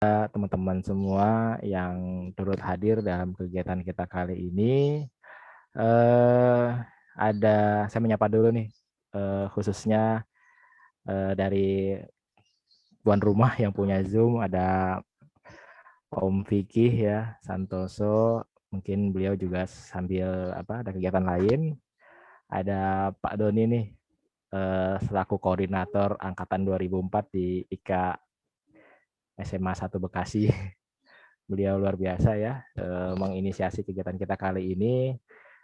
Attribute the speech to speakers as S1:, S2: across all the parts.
S1: teman-teman semua yang turut hadir dalam kegiatan kita kali ini. Saya menyapa dulu nih, khususnya dari tuan rumah yang punya Zoom, ada Om Fikih ya, Santoso. Mungkin beliau juga sambil ada kegiatan lain. Ada Pak Doni nih, selaku koordinator angkatan 2004 di IKA SMA 1 Bekasi. Beliau luar biasa ya, menginisiasi kegiatan kita kali ini.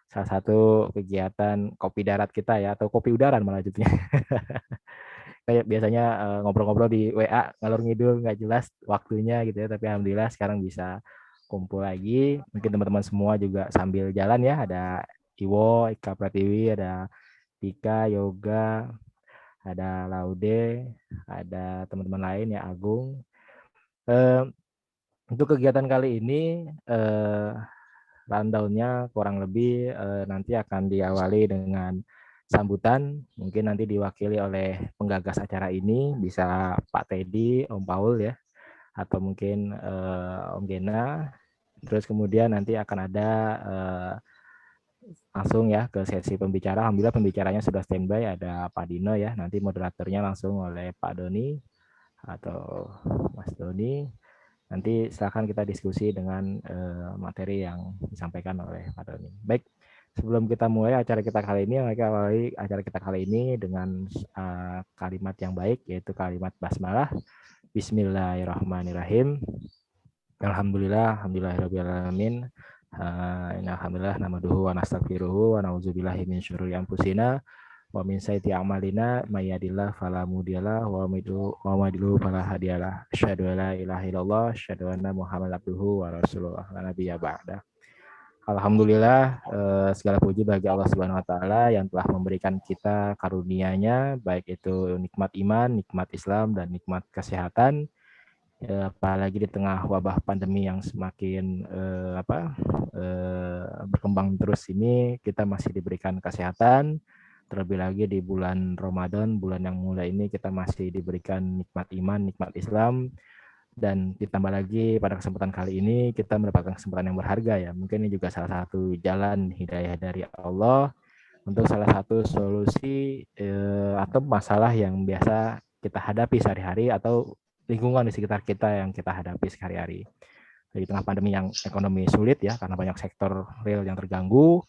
S1: Salah satu kegiatan kopi darat kita ya, atau kopi udaran malah jadinya. Kayak biasanya ngobrol-ngobrol di WA ngalur ngidul nggak jelas waktunya gitu ya, tapi alhamdulillah sekarang bisa kumpul lagi. Mungkin teman-teman semua juga sambil jalan ya, ada Iwo, Ika Pratiwi, ada Tika, Yoga, ada Laude, ada teman-teman lain ya, Agung. Untuk kegiatan kali ini rundown-nya kurang lebih nanti akan diawali dengan sambutan, mungkin nanti diwakili oleh penggagas acara ini, bisa Pak Teddy, Om Paul ya, atau mungkin Om Gena. Terus kemudian nanti akan ada langsung ya ke sesi pembicara. Alhamdulillah pembicaranya sudah standby, ada Pak Dino ya, nanti moderatornya langsung oleh Pak Doni atau Mas Doni. Nanti silakan kita diskusi dengan materi yang disampaikan oleh Pak Doni. Baik, sebelum kita mulai acara kita kali ini, mereka awali acara kita kali ini dengan kalimat yang baik, yaitu kalimat basmalah. Bismillahirrahmanirrahim. Alhamdulillah, alhamdulillahirrahmanirrahim. Alhamdulillah, namaduhu wa nastaghfiruhu wa na'udzubillahi min syururi anfusina wa min sayyiati a'malina may yahdihillahu fala mudhillalah wa may yudhlil fala hadiyalah. Asyhadu an la ilaha illallah, asyhadu anna Muhammadan abduhu wa rasuluh. La nabiyya ba'da. Alhamdulillah, segala puji bagi Allah Subhanahu wa taala yang telah memberikan kita karunia-Nya, baik itu nikmat iman, nikmat Islam, dan nikmat kesehatan. Apalagi di tengah wabah pandemi yang semakin berkembang terus ini, kita masih diberikan kesehatan. Terlebih lagi di bulan Ramadan, bulan yang mulai ini kita masih diberikan nikmat iman, nikmat Islam, dan ditambah lagi pada kesempatan kali ini kita mendapatkan kesempatan yang berharga ya. Mungkin ini juga salah satu jalan hidayah dari Allah untuk salah satu solusi atau masalah yang biasa kita hadapi sehari-hari atau lingkungan di sekitar kita yang kita hadapi sehari-hari. Di tengah pandemi yang ekonomi sulit ya, karena banyak sektor real yang terganggu,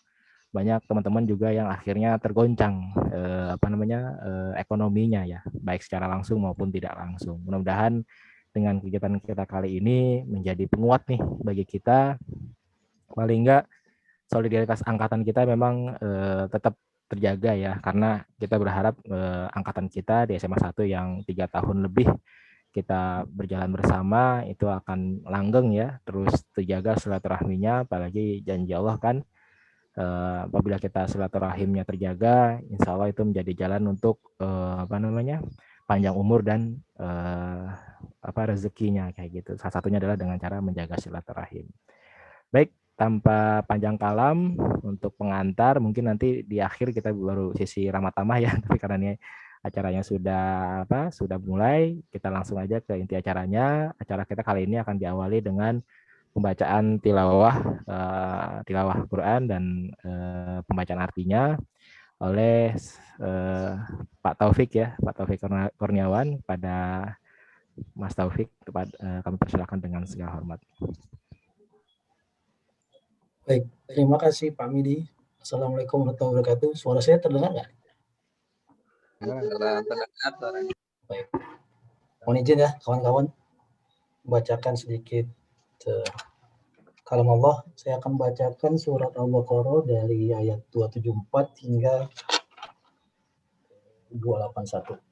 S1: banyak teman-teman juga yang akhirnya tergoncang ekonominya ya, baik secara langsung maupun tidak langsung. Mudah-mudahan dengan kegiatan kita kali ini menjadi penguat nih bagi kita, paling enggak solidaritas angkatan kita memang tetap terjaga ya, karena kita berharap angkatan kita di SMA 1 yang 3 tahun lebih kita berjalan bersama itu akan langgeng ya, terus terjaga silaturahminya, apalagi janji Allah kan apabila kita silaturahimnya terjaga, insya Allah itu menjadi jalan untuk panjang umur dan rezekinya kayak gitu. Salah satunya adalah dengan cara menjaga silaturahim. Baik, tanpa panjang kalam, untuk pengantar mungkin nanti di akhir kita baru sesi ramah tamah ya, tapi karena ini acaranya sudah mulai, kita langsung aja ke inti acaranya. Acara kita kali ini akan diawali dengan pembacaan tilawah Quran dan pembacaan artinya oleh Pak Taufik ya, Pak Taufik Kurniawan. Pada Mas Taufik, kami persilakan dengan segala hormat.
S2: Baik, terima kasih Pak Midi. Assalamualaikum warahmatullahi wabarakatuh. Suara saya terdengar nggak? Baik. Mohon izin ya kawan-kawan, bacakan sedikit kalam Allah. Saya akan bacakan surat Al-Baqarah dari ayat 274 hingga 281.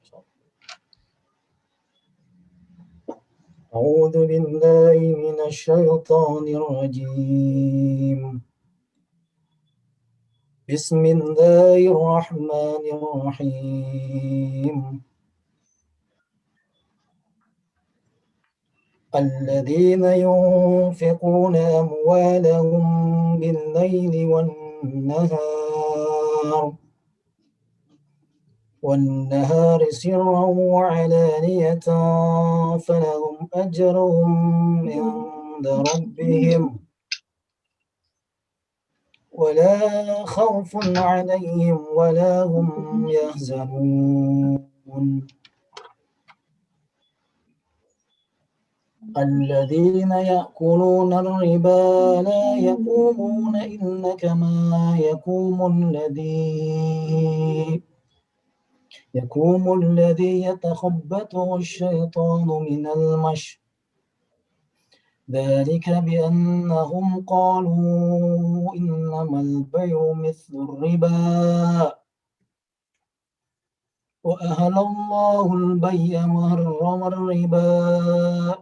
S2: A'udzu billahi minasyaitonir rajim. Bismillahirrahmanirrahim. الذين ينفقون أموالهم بالليل والنهار والنهار سرا وعلانية فلهم أجرهم عند ربهم ولا خوف عليهم ولا هم يحزنون الذين يأكلون الربا لا يقومون إلا كما يقوم الذي يتخبطه الشيطان من المس ذلك بأنهم قالوا إنما البيع مثل الربا وأهل الله البيع وحرم الربا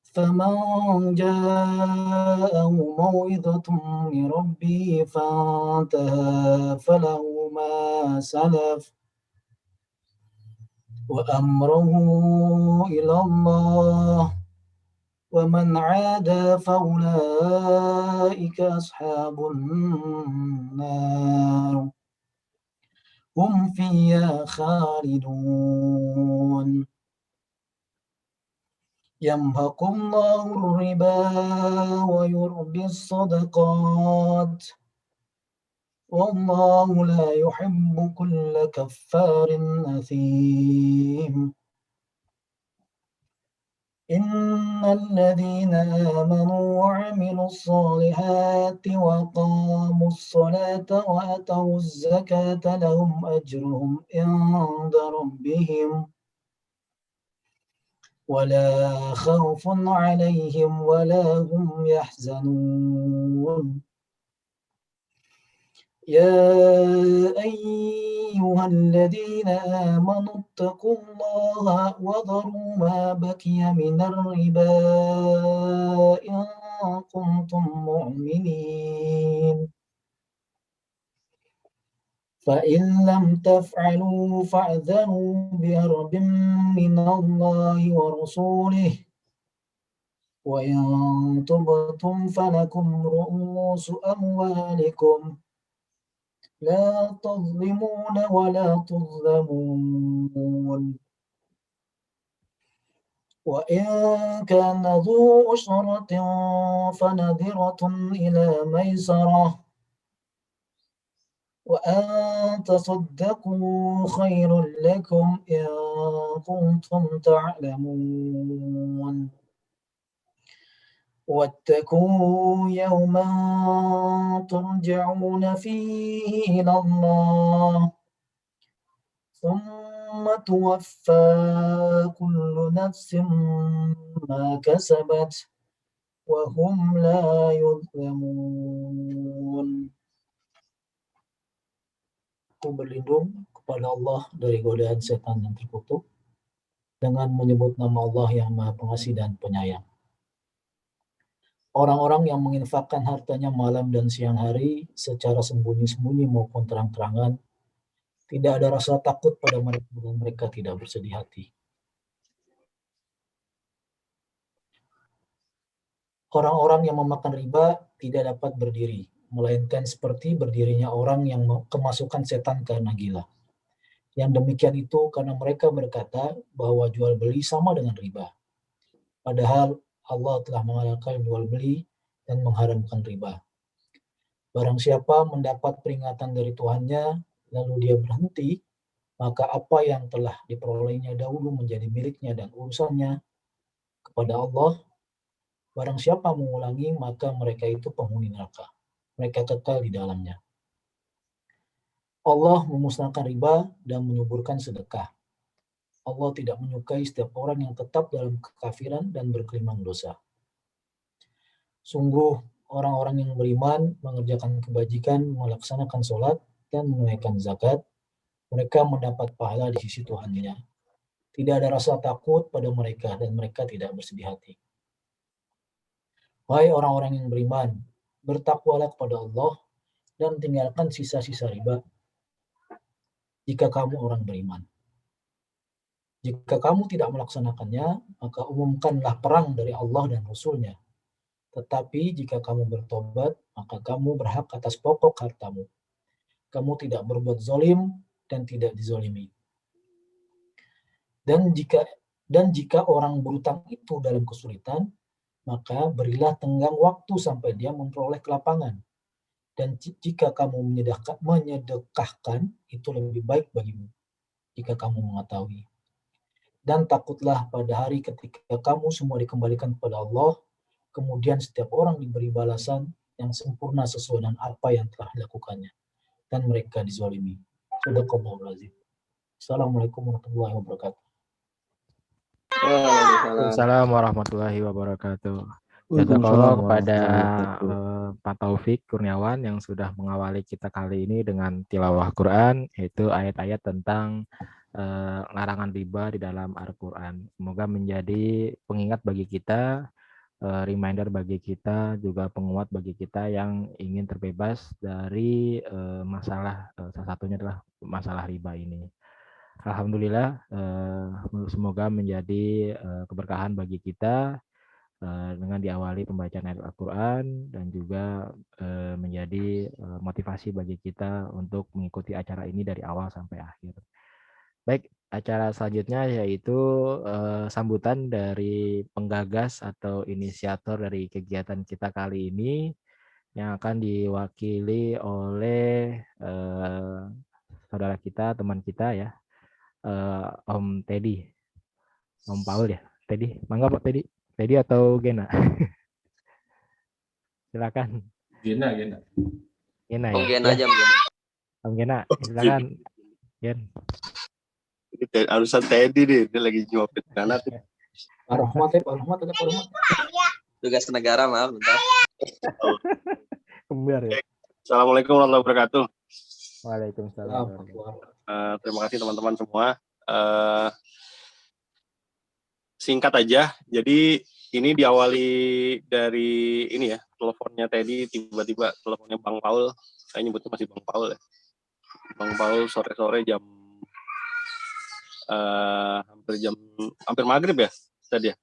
S2: فمن جاءه موعظة من ربه فانتهى فله ما سلف وأمره إلى الله ومن عاد فأولئك أصحاب النار هم فيها خالدون يمحق الله الربا ويربي الصدقات والله لا يحب كل كفار أثيم إن الذين آمنوا وعملوا الصالحات وقاموا الصلاة وآتوا الزكاة لهم أجرهم عند ربهم ولا خوف عليهم ولا هم يحزنون يا أيها الذين آمنوا اتقوا الله وذروا ما بقي من الربا إن كنتم مؤمنين فإن لم تفعلوا فأذنوا بحرب من الله ورسوله وإن تبتم فلكم رؤوس أموالكم لا تظلمون ولا تظلمون وإن كان ذو أسرة فنذرة إلى ميسرة وأن تصدقوا خير لكم إن كنتم تعلمون واتقوا يوما ترجعون فيه إلى الله ثم توفى كل نفس ما كسبت وهم لا يظلمون. Aku berlindung kepada Allah dari godaan setan yang terkutuk dengan menyebut nama Allah yang Maha Pengasih dan Penyayang. Orang-orang yang menginfakkan hartanya malam dan siang hari secara sembunyi-sembunyi maupun terang-terangan, tidak ada rasa takut pada mereka dan mereka tidak bersedih hati. Orang-orang yang memakan riba tidak dapat berdiri, melainkan seperti berdirinya orang yang kemasukan setan karena gila. Yang demikian itu karena mereka berkata bahwa jual beli sama dengan riba. Padahal Allah telah menghalalkan jual beli dan mengharamkan riba. Barang siapa mendapat peringatan dari Tuhannya, lalu dia berhenti, maka apa yang telah diperolehnya dahulu menjadi miliknya dan urusannya kepada Allah. Barang siapa mengulangi, maka mereka itu penghuni neraka. Mereka kekal di dalamnya. Allah memusnahkan riba dan menyuburkan sedekah. Allah tidak menyukai setiap orang yang tetap dalam kekafiran dan bergelimang dosa. Sungguh, orang-orang yang beriman mengerjakan kebajikan, melaksanakan sholat, dan menunaikan zakat, mereka mendapat pahala di sisi Tuhannya. Tidak ada rasa takut pada mereka dan mereka tidak bersedih hati. Wahai orang-orang yang beriman, bertakwalah kepada Allah dan tinggalkan sisa-sisa riba jika kamu orang beriman. Jika kamu tidak melaksanakannya, maka umumkanlah perang dari Allah dan Rasul-Nya. Tetapi jika kamu bertobat, maka kamu berhak atas pokok hartamu. Kamu tidak berbuat zalim, dan tidak dizolimi. Dan jika orang berutang itu dalam kesulitan, maka berilah tenggang waktu sampai dia memperoleh kelapangan. Dan jika kamu menyedekahkan, itu lebih baik bagimu, jika kamu mengetahui. Dan takutlah pada hari ketika kamu semua dikembalikan kepada Allah, kemudian setiap orang diberi balasan yang sempurna sesuai dengan apa yang telah dilakukannya, dan mereka dizalimi. Shadaqallahul azim. Assalamualaikum warahmatullahi wabarakatuh.
S1: Assalamualaikum warahmatullahi wabarakatuh. Jazakallah kepada Pak Taufik Kurniawan yang sudah mengawali kita kali ini dengan tilawah Quran, yaitu ayat-ayat tentang larangan riba di dalam Al-Quran. Semoga menjadi pengingat bagi kita, reminder bagi kita, juga penguat bagi kita yang ingin terbebas dari masalah, salah satunya adalah masalah riba ini. Alhamdulillah, semoga menjadi keberkahan bagi kita dengan diawali pembacaan ayat Al-Quran, dan juga menjadi motivasi bagi kita untuk mengikuti acara ini dari awal sampai akhir. Baik, acara selanjutnya yaitu sambutan dari penggagas atau inisiator dari kegiatan kita kali ini, yang akan diwakili oleh saudara kita, teman kita ya, Om Teddy, Om Paul ya, Teddy, mangga Pak Teddy, Teddy atau Gena? Silakan.
S3: Gena
S1: Gena
S4: Om
S1: ya.
S4: Gena aja,
S1: Om Gena, silakan. Gen.
S3: Ini harusan Teddy nih, dia lagi nyuapin anak.
S2: Pak Rahmat, Pak Rahmat, ada Pak Rahmat.
S4: tugas negara, maaf bentar.
S1: Kembar ya.
S3: Assalamualaikum warahmatullahi wabarakatuh.
S1: Waalaikumsalam.
S3: Terima kasih teman-teman semua. Singkat aja, jadi ini diawali dari ini ya, teleponnya Teddy, tiba-tiba teleponnya Bang Paul, saya nyebutnya masih Bang Paul ya. Bang Paul sore-sore hampir maghrib ya tadi ya,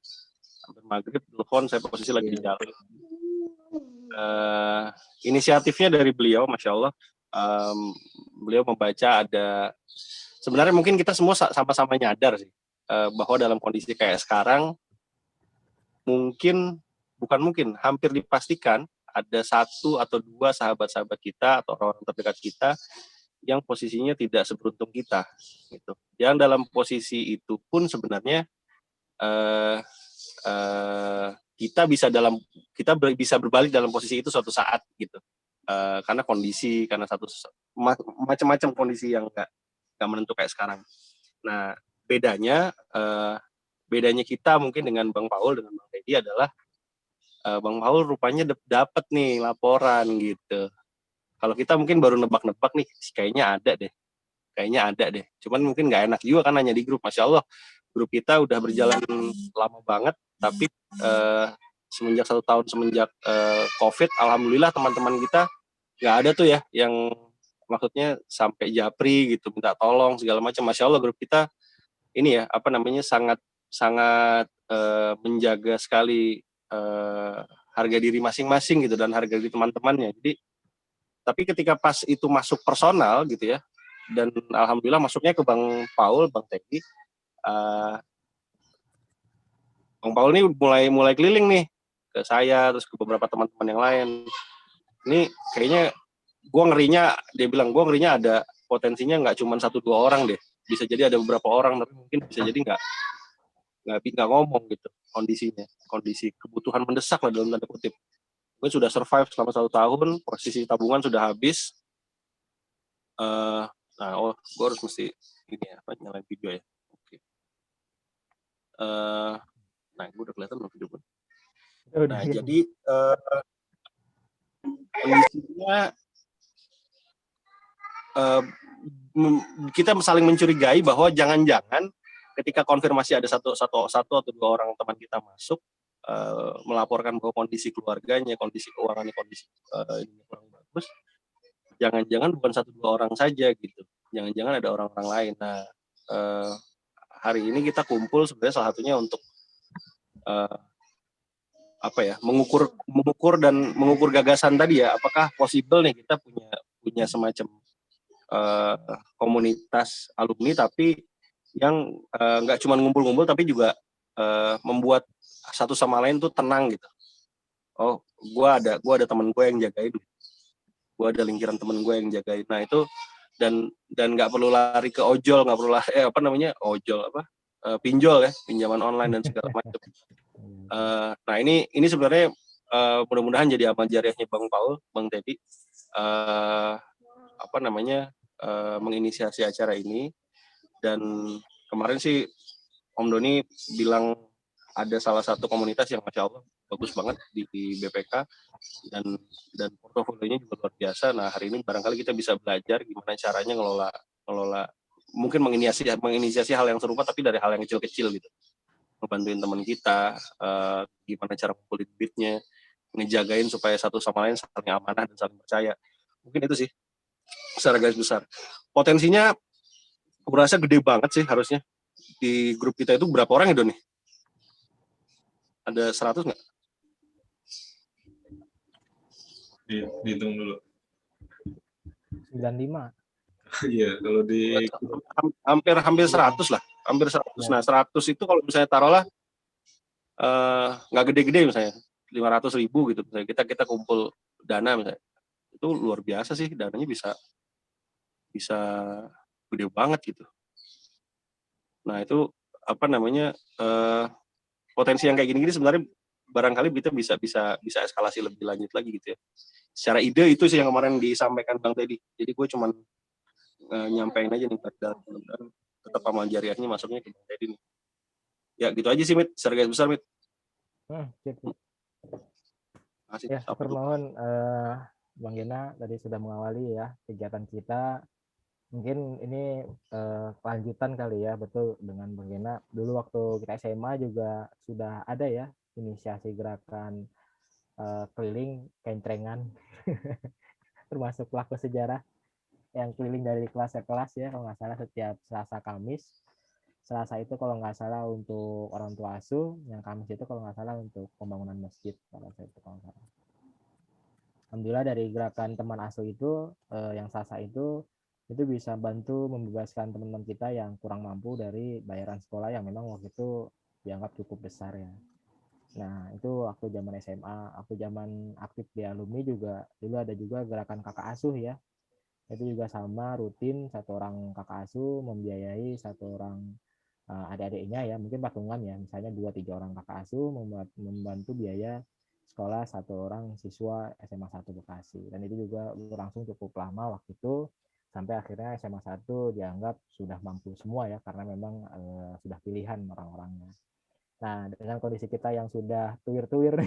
S3: hampir maghrib telepon, saya posisi lagi di jalan. Inisiatifnya dari beliau, Masya Allah, beliau membaca ada, sebenarnya mungkin kita semua sama-sama nyadar sih, bahwa dalam kondisi kayak sekarang, hampir dipastikan ada satu atau dua sahabat-sahabat kita atau orang terdekat kita yang posisinya tidak seberuntung kita, gitu. Yang dalam posisi itu pun sebenarnya kita bisa berbalik dalam posisi itu suatu saat, gitu. Karena macam-macam kondisi yang nggak menentu kayak sekarang. Nah, bedanya kita mungkin dengan Bang Paul, dengan Bang Teddy adalah Bang Paul rupanya dapat nih laporan gitu. Kalau kita mungkin baru nebak-nebak nih, kayaknya ada deh. Cuman mungkin nggak enak juga kan nanya di grup. Masya Allah, grup kita udah berjalan lama banget, tapi semenjak 1 tahun semenjak COVID, alhamdulillah teman-teman kita nggak ada tuh ya yang maksudnya sampai japri gitu, minta tolong segala macam. Masya Allah, grup kita ini ya, sangat menjaga sekali harga diri masing-masing gitu, dan harga diri teman-temannya. Jadi, tapi ketika pas itu masuk personal gitu ya, dan alhamdulillah masuknya ke Bang Paul, Bang Teddy, Bang Paul ini mulai keliling nih ke saya, terus ke beberapa teman-teman yang lain. Ini kayaknya dia bilang gue ngerinya ada potensinya nggak cuma 1-2 orang deh, bisa jadi ada beberapa orang, tapi mungkin bisa jadi nggak ngomong gitu kondisi kebutuhan mendesak lah dalam tanda kutip. Gue sudah survive selama 1 tahun, posisi tabungan sudah habis. Gue harus mesti nyalain video ya. Oke. Nah, gue udah kelihatan belum video gue. Nah, jadi kondisinya kita saling mencurigai bahwa jangan-jangan ketika konfirmasi ada satu atau 2 orang teman kita masuk melaporkan bahwa kondisi keluarganya, kondisi keuangannya, kondisi ini kurang bagus, jangan-jangan bukan 1-2 orang saja gitu, jangan-jangan ada orang-orang lain. Nah, hari ini kita kumpul sebenarnya salah satunya untuk mengukur gagasan tadi ya, apakah possible nih kita punya semacam komunitas alumni, tapi yang nggak cuma ngumpul-ngumpul tapi juga membuat satu sama lain tuh tenang gitu. Oh, gua ada teman gue yang jagain, gue ada lingkaran temen gue yang jagain. Nah itu dan nggak perlu lari ke ojol, nggak perlu lari ojol pinjol ya, pinjaman online dan segala macam. Nah ini sebenarnya mudah-mudahan jadi amal jariahnya Bang Paul, Bang Teddy, menginisiasi acara ini. Dan kemarin sih Om Doni bilang ada salah satu komunitas yang Masya Allah bagus banget di BPK, dan portofolionya juga luar biasa. Nah hari ini barangkali kita bisa belajar gimana caranya ngelola mungkin menginisiasi hal yang serupa tapi dari hal yang kecil-kecil gitu, ngebantuin teman kita, gimana cara ngumpulin duitnya, ngejagain supaya satu sama lain saling amanah dan saling percaya. Mungkin itu sih secara garis besar. Potensinya aku merasa gede banget sih harusnya. Di grup kita itu berapa orang ya Don? Ada 100 nggak?
S5: Dihitung dulu.
S1: 95.
S5: Iya, kalau di
S3: hampir 100 lah, hampir 100. Nah 100 itu kalau misalnya taruhlah nggak gede-gede misalnya 500.000 gitu, misalnya kita kumpul dana misalnya, itu luar biasa sih, dananya bisa gede banget gitu. Nah itu potensi yang kayak gini-gini sebenarnya barangkali kita bisa eskalasi lebih lanjut lagi gitu ya. Secara ide itu sih yang kemarin disampaikan Bang Teddy. Jadi gue cuman nyampein aja nih tetap amal jariahnya masuknya ke Bang Teddy nih. Ya gitu aja sih Mit, secara garis besar Mit.
S1: Ya, permohon Bang Gena tadi sudah mengawali ya kegiatan kita. Mungkin ini kelanjutan kali ya, betul dengan Bang Gena. Dulu waktu kita SMA juga sudah ada ya inisiasi gerakan keliling kencrengan, termasuk pelaku sejarah yang keliling dari kelas ke kelas ya, kalau nggak salah setiap Selasa Kamis. Selasa itu kalau nggak salah untuk orang tua asuh, yang Kamis itu kalau nggak salah untuk pembangunan masjid kalau saya itu kalau nggak salah. Alhamdulillah dari gerakan teman asuh itu yang Selasa itu bisa bantu membebaskan teman-teman kita yang kurang mampu dari bayaran sekolah yang memang waktu itu dianggap cukup besar ya. Nah itu waktu zaman SMA, waktu zaman aktif di alumni juga dulu ada juga gerakan kakak asuh ya. Itu juga sama, rutin satu orang kakak asuh membiayai satu orang adik-adiknya ya, mungkin patungan ya, misalnya 2-3 orang kakak asuh membantu biaya sekolah satu orang siswa SMA 1 Bekasi. Dan itu juga berlangsung cukup lama waktu itu, sampai akhirnya SMA 1 dianggap sudah mampu semua ya, karena memang sudah pilihan orang-orangnya. Nah dengan kondisi kita yang sudah tuir-tuir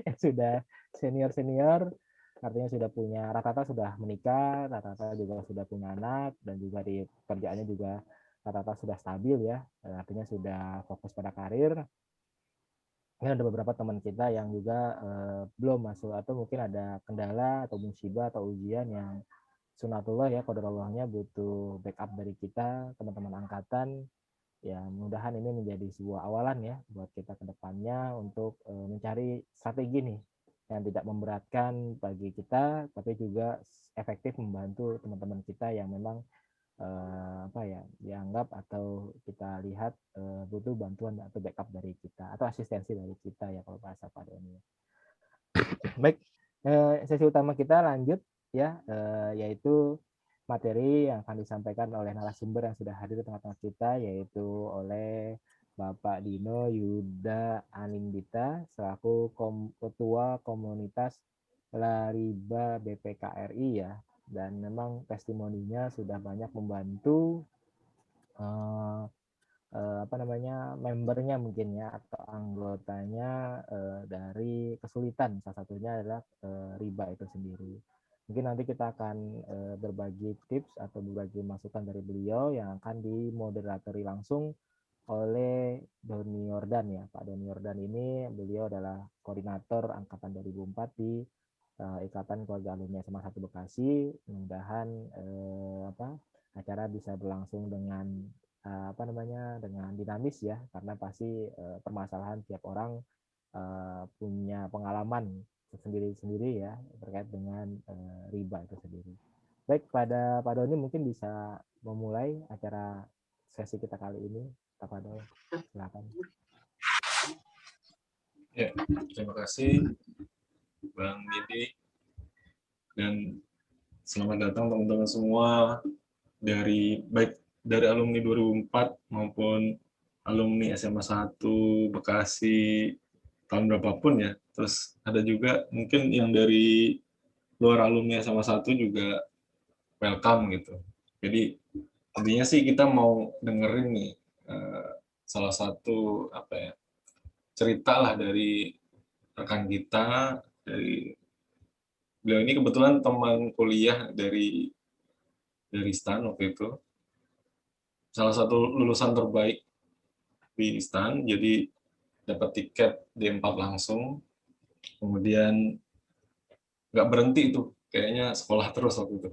S1: yang sudah senior-senior, artinya sudah punya, rata-rata sudah menikah, rata-rata juga sudah punya anak, dan juga di pekerjaannya juga rata-rata sudah stabil ya, artinya sudah fokus pada karir. Ini ada beberapa teman kita yang juga belum masuk, atau mungkin ada kendala atau musibah atau ujian yang sunatullah ya, qadarallahnya butuh backup dari kita, teman-teman angkatan. Ya mudah-mudahan ini menjadi sebuah awalan ya buat kita ke depannya untuk mencari strategi nih yang tidak memberatkan bagi kita, tapi juga efektif membantu teman-teman kita yang memang dianggap atau kita lihat butuh bantuan atau backup dari kita atau asistensi dari kita ya kalau bahasa Pak Doni. Baik, sesi utama kita lanjut ya, yaitu materi yang akan disampaikan oleh narasumber yang sudah hadir di tengah-tengah kita, yaitu oleh Bapak Dino Yuda Anindita selaku Ketua Komunitas Lariba BPKRI ya, dan memang testimoninya sudah banyak membantu membernya mungkin ya, atau anggotanya dari kesulitan, salah satunya adalah riba itu sendiri. Mungkin nanti kita akan berbagi tips atau berbagi masukan dari beliau yang akan dimoderatori langsung oleh Doni Yordan ya. Pak Doni Yordan ini beliau adalah koordinator angkatan 2004 di Ikatan Keluarga Alumni SMA 1 Bekasi. Mudah-mudahan acara bisa berlangsung dengan dengan dinamis ya, karena pasti permasalahan tiap orang punya pengalaman sendiri-sendiri ya terkait dengan riba itu sendiri. Baik, pada Pak Doni mungkin bisa memulai acara sesi kita kali ini. Pak Doni, silakan.
S5: Ya, terima kasih Bang Didi, dan selamat datang teman-teman semua baik dari alumni 2004 maupun alumni SMA 1 Bekasi tahun berapapun ya. Terus ada juga mungkin yang dari luar alumni SMA 1 juga welcome gitu. Jadi intinya sih kita mau dengerin nih salah satu cerita lah dari rekan kita, dari beliau ini kebetulan teman kuliah dari STAN waktu itu, salah satu lulusan terbaik di STAN, jadi dapat tiket D4 langsung, kemudian nggak berhenti itu, kayaknya sekolah terus waktu itu.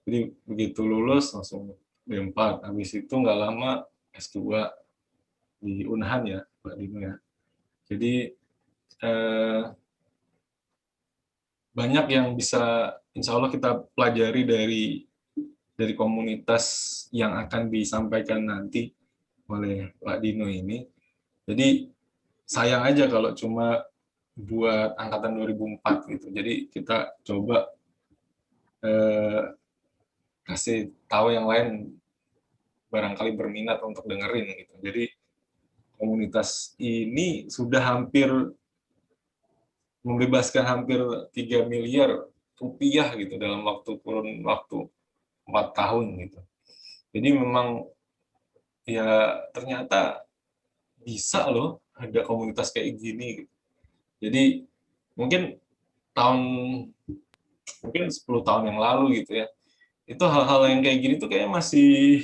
S5: Jadi begitu lulus langsung D4, habis itu nggak lama S2 di Unhan ya, Mbak Dino ya. Jadi banyak yang bisa insya Allah kita pelajari dari komunitas yang akan disampaikan nanti oleh Pak Dino ini. Jadi sayang aja kalau cuma buat angkatan 2004 gitu. Jadi kita coba kasih tahu yang lain barangkali berminat untuk dengerin gitu. Jadi komunitas ini sudah hampir membebaskan hampir 3 miliar rupiah gitu dalam kurun waktu 4 tahun gitu. Jadi memang ya ternyata bisa loh ada komunitas kayak gini gitu. Jadi mungkin tahun 10 tahun yang lalu gitu ya, itu hal-hal yang kayak gini tuh kayak masih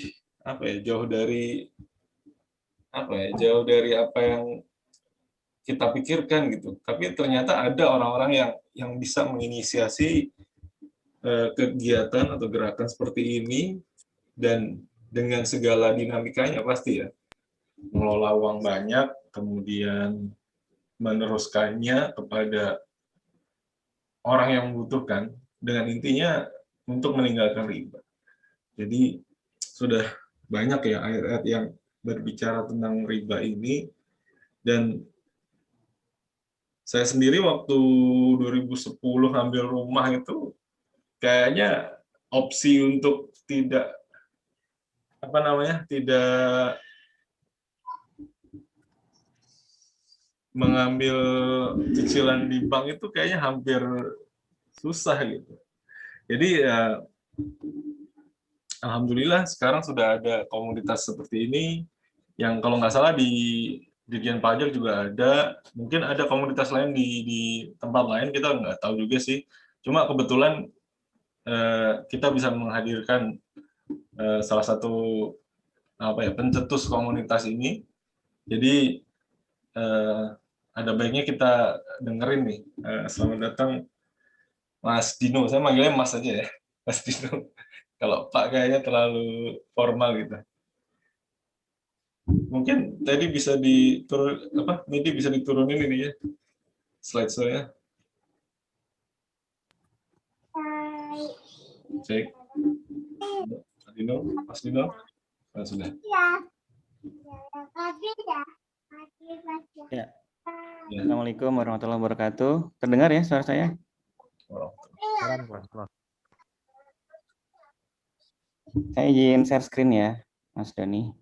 S5: jauh dari apa yang kita pikirkan gitu. Tapi ternyata ada orang-orang yang bisa menginisiasi kegiatan atau gerakan seperti ini, dan dengan segala dinamikanya pasti ya, mengelola uang banyak, kemudian meneruskannya kepada orang yang membutuhkan, dengan intinya untuk meninggalkan riba. Jadi sudah banyak ya ayat-ayat yang berbicara tentang riba ini, dan saya sendiri waktu 2010 ambil rumah itu kayaknya opsi untuk tidak tidak mengambil cicilan di bank itu kayaknya hampir susah gitu. Jadi ya, alhamdulillah sekarang sudah ada komunitas seperti ini, yang kalau nggak salah di Dirjen Pajak juga ada, mungkin ada komunitas lain di tempat lain, kita nggak tahu juga sih. Cuma kebetulan kita bisa menghadirkan salah satu pencetus komunitas ini. Jadi ada baiknya kita dengerin nih. Selamat datang Mas Dino, saya manggilnya Mas aja ya, Mas Dino. Kalau Pak kayaknya terlalu formal gitu. Mungkin tadi bisa diturunin ini ya, slide saya. Cek. Mas Dino, sudah.
S6: Ya. Assalamualaikum warahmatullahi wabarakatuh. Terdengar ya suara saya? Saya izin share screen ya, Mas Doni.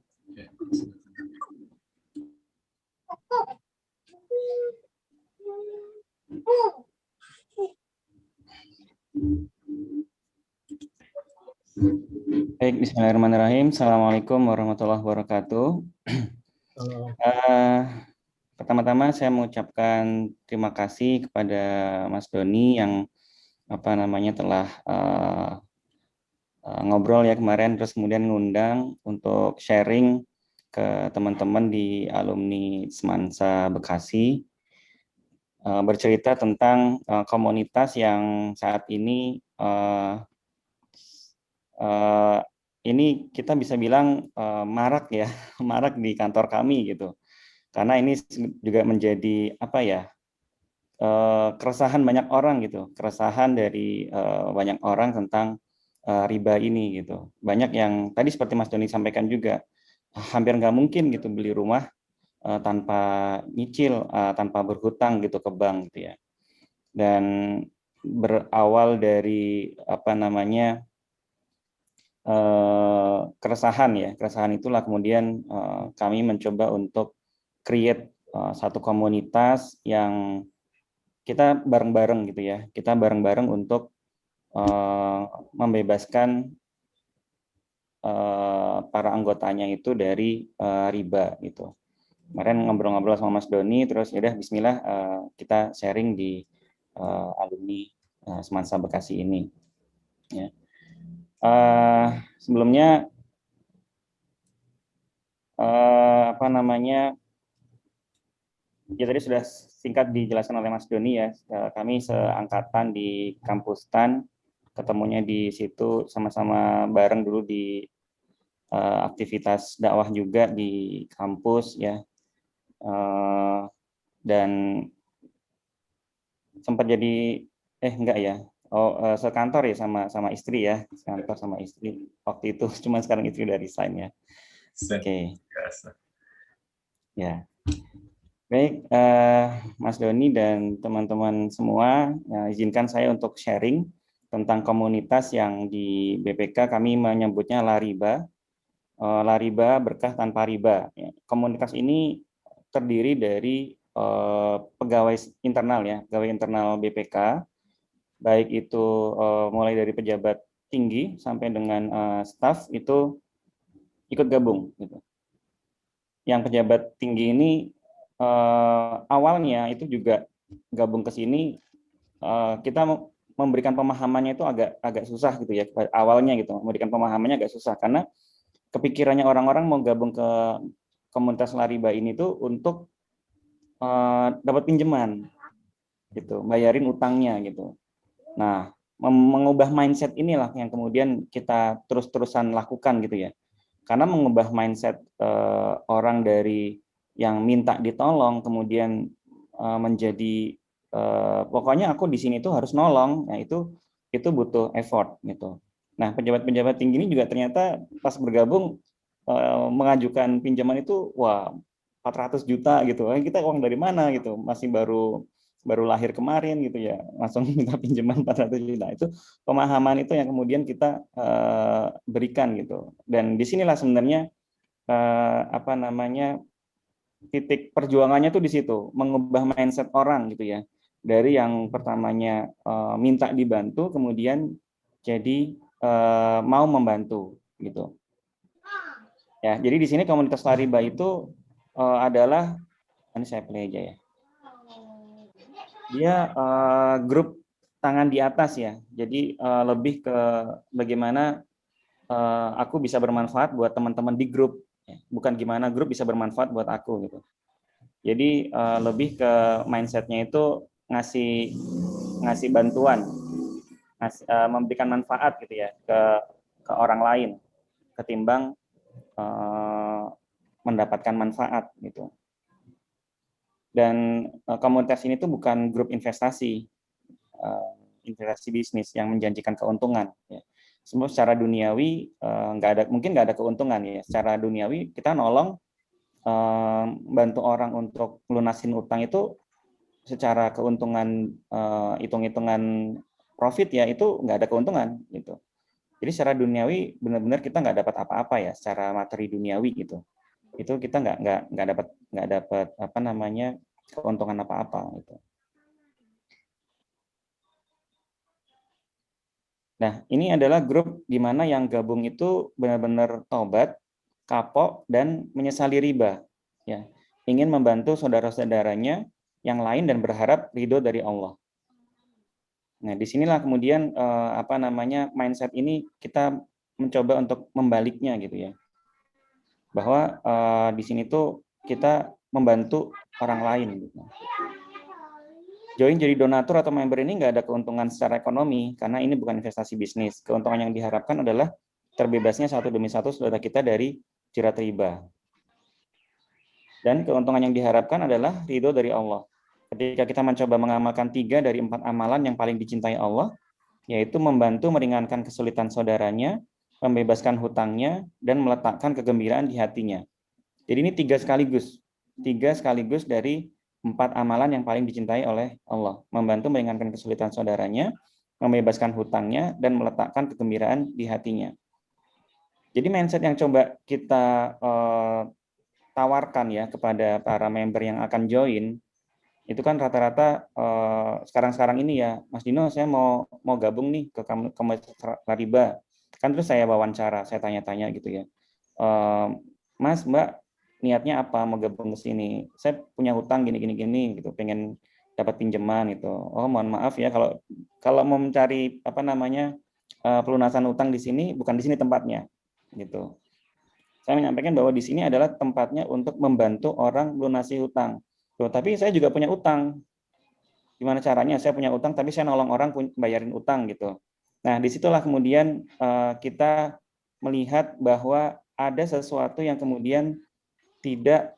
S6: Baik, bismillahirrahmanirrahim. Assalamualaikum warahmatullahi wabarakatuh. Pertama-tama saya mengucapkan terima kasih kepada Mas Doni yang telah ngobrol ya kemarin, terus kemudian ngundang untuk sharing ke teman-teman di alumni Semansa Bekasi, bercerita tentang komunitas yang saat ini ini kita bisa bilang marak ya, marak di kantor kami gitu. Karena ini juga menjadi keresahan banyak orang gitu, keresahan dari banyak orang tentang riba ini gitu. Banyak yang tadi seperti Mas Doni sampaikan juga, hampir nggak mungkin gitu beli rumah tanpa nyicil, tanpa berhutang gitu ke bank gitu ya. Dan berawal dari apa namanya keresahan itulah kemudian kami mencoba untuk create satu komunitas yang kita bareng-bareng gitu ya, kita bareng-bareng untuk membebaskan para anggotanya itu dari riba gitu. Kemarin ngobrol-ngobrol sama Mas Doni, terus ya udah Bismillah kita sharing di alumni Semansa Bekasi ini. Ya. Sebelumnya apa namanya? Ya tadi sudah singkat dijelaskan oleh Mas Doni ya. Kami seangkatan di kampus TAN, ketemunya di situ sama-sama bareng dulu di aktivitas dakwah juga di kampus ya. Dan sempat jadi enggak ya, sekantor ya sama istri ya, sekantor sama istri waktu itu, cuma sekarang istri udah resign ya. Oke. Ya, baik, Mas Doni dan teman-teman semua, izinkan saya untuk sharing tentang komunitas yang di BPK kami menyebutnya Lariba. Lariba berkah tanpa riba. Komunitas ini terdiri dari pegawai internal ya, pegawai internal BPK, baik itu mulai dari pejabat tinggi sampai dengan staf itu ikut gabung. Gitu. Yang pejabat tinggi ini awalnya itu juga gabung ke sini, kita memberikan pemahamannya itu agak susah gitu ya, awalnya gitu, memberikan pemahamannya agak susah karena kepikirannya orang-orang mau gabung ke komunitas Lariba ini tuh untuk dapat pinjaman gitu, bayarin utangnya gitu. Nah, mengubah mindset inilah yang kemudian kita terus-terusan lakukan gitu ya. Karena mengubah mindset orang dari yang minta ditolong kemudian menjadi pokoknya aku di sini tuh harus nolong. Nah, itu butuh effort gitu. Nah, pejabat-pejabat tinggi ini juga ternyata pas bergabung mengajukan pinjaman itu wah 400 juta gitu. Kita uang dari mana gitu? Masih baru lahir kemarin gitu ya. Langsung minta pinjaman 400 juta. Itu pemahaman itu yang kemudian kita berikan gitu. Dan disinilah sebenarnya apa namanya titik perjuangannya tuh di situ, mengubah mindset orang gitu ya. Dari yang pertamanya minta dibantu, kemudian jadi mau membantu gitu. Ya, jadi di sini komunitas Lariba itu adalah, ini saya play aja ya. Dia grup tangan di atas ya. Jadi lebih ke bagaimana aku bisa bermanfaat buat teman-teman di grup, bukan gimana grup bisa bermanfaat buat aku gitu. Jadi lebih ke mindsetnya itu ngasih bantuan, memberikan manfaat gitu ya ke orang lain ketimbang mendapatkan manfaat gitu. Dan komunitas ini tuh bukan grup investasi bisnis yang menjanjikan keuntungan. Ya. Semua secara duniawi mungkin nggak ada keuntungan ya. Secara duniawi kita nolong bantu orang untuk lunasin utang itu secara keuntungan hitung-hitungan profit ya itu nggak ada keuntungan gitu. Jadi secara duniawi benar-benar kita nggak dapat apa-apa ya secara materi duniawi gitu. Itu kita nggak dapat apa namanya keuntungan apa-apa gitu. Nah, ini adalah grup di mana yang gabung itu benar-benar taubat, kapok, dan menyesali riba. Ya, ingin membantu saudara-saudaranya yang lain dan berharap ridho dari Allah. Nah, disinilah kemudian apa namanya mindset ini kita mencoba untuk membaliknya gitu ya, bahwa di sini tuh kita membantu orang lain. Gitu. Join jadi donatur atau member ini nggak ada keuntungan secara ekonomi, karena ini bukan investasi bisnis. Keuntungan yang diharapkan adalah terbebasnya satu demi satu saudara kita dari jerat riba. Dan keuntungan yang diharapkan adalah ridho dari Allah. Ketika kita mencoba mengamalkan 3 dari 4 amalan yang paling dicintai Allah, yaitu membantu meringankan kesulitan saudaranya, membebaskan hutangnya, dan meletakkan kegembiraan di hatinya. Jadi ini tiga sekaligus dari 4 amalan yang paling dicintai oleh Allah. Membantu meringankan kesulitan saudaranya, membebaskan hutangnya, dan meletakkan kegembiraan di hatinya. Jadi mindset yang coba kita tawarkan ya kepada para member yang akan join, itu kan rata-rata sekarang ini ya, Mas Dino, saya mau gabung nih ke komunitas riba. Kan terus saya wawancara, saya tanya-tanya gitu ya. Mas, Mbak, niatnya apa mau gabung ke sini? Saya punya hutang gini gitu, pengen dapat pinjaman itu. Oh, mohon maaf ya, kalau mau mencari pelunasan hutang di sini, bukan di sini tempatnya gitu. Saya menyampaikan bahwa di sini adalah tempatnya untuk membantu orang melunasi hutang. Loh, tapi saya juga punya utang. Gimana caranya? Saya punya utang, tapi saya nolong orang bayarin utang gitu. Nah, disitulah kemudian kita melihat bahwa ada sesuatu yang kemudian tidak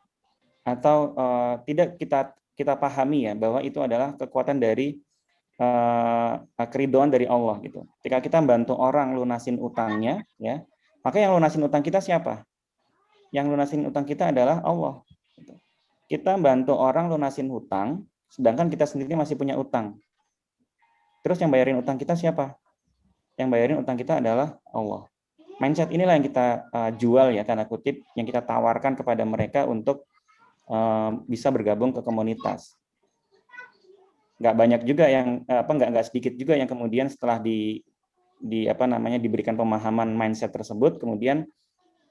S6: kita pahami ya, bahwa itu adalah kekuatan dari keridhaan dari Allah gitu. Ketika kita bantu orang lunasin utangnya, ya, maka yang lunasin utang kita siapa? Yang lunasin utang kita adalah Allah. Kita bantu orang lunasin hutang, sedangkan kita sendiri masih punya utang. Terus yang bayarin utang kita siapa? Yang bayarin utang kita adalah Allah. Mindset inilah yang kita jual ya, tanda kutip, yang kita tawarkan kepada mereka untuk bisa bergabung ke komunitas. Nggak banyak juga yang nggak sedikit juga yang kemudian setelah diberikan pemahaman mindset tersebut, kemudian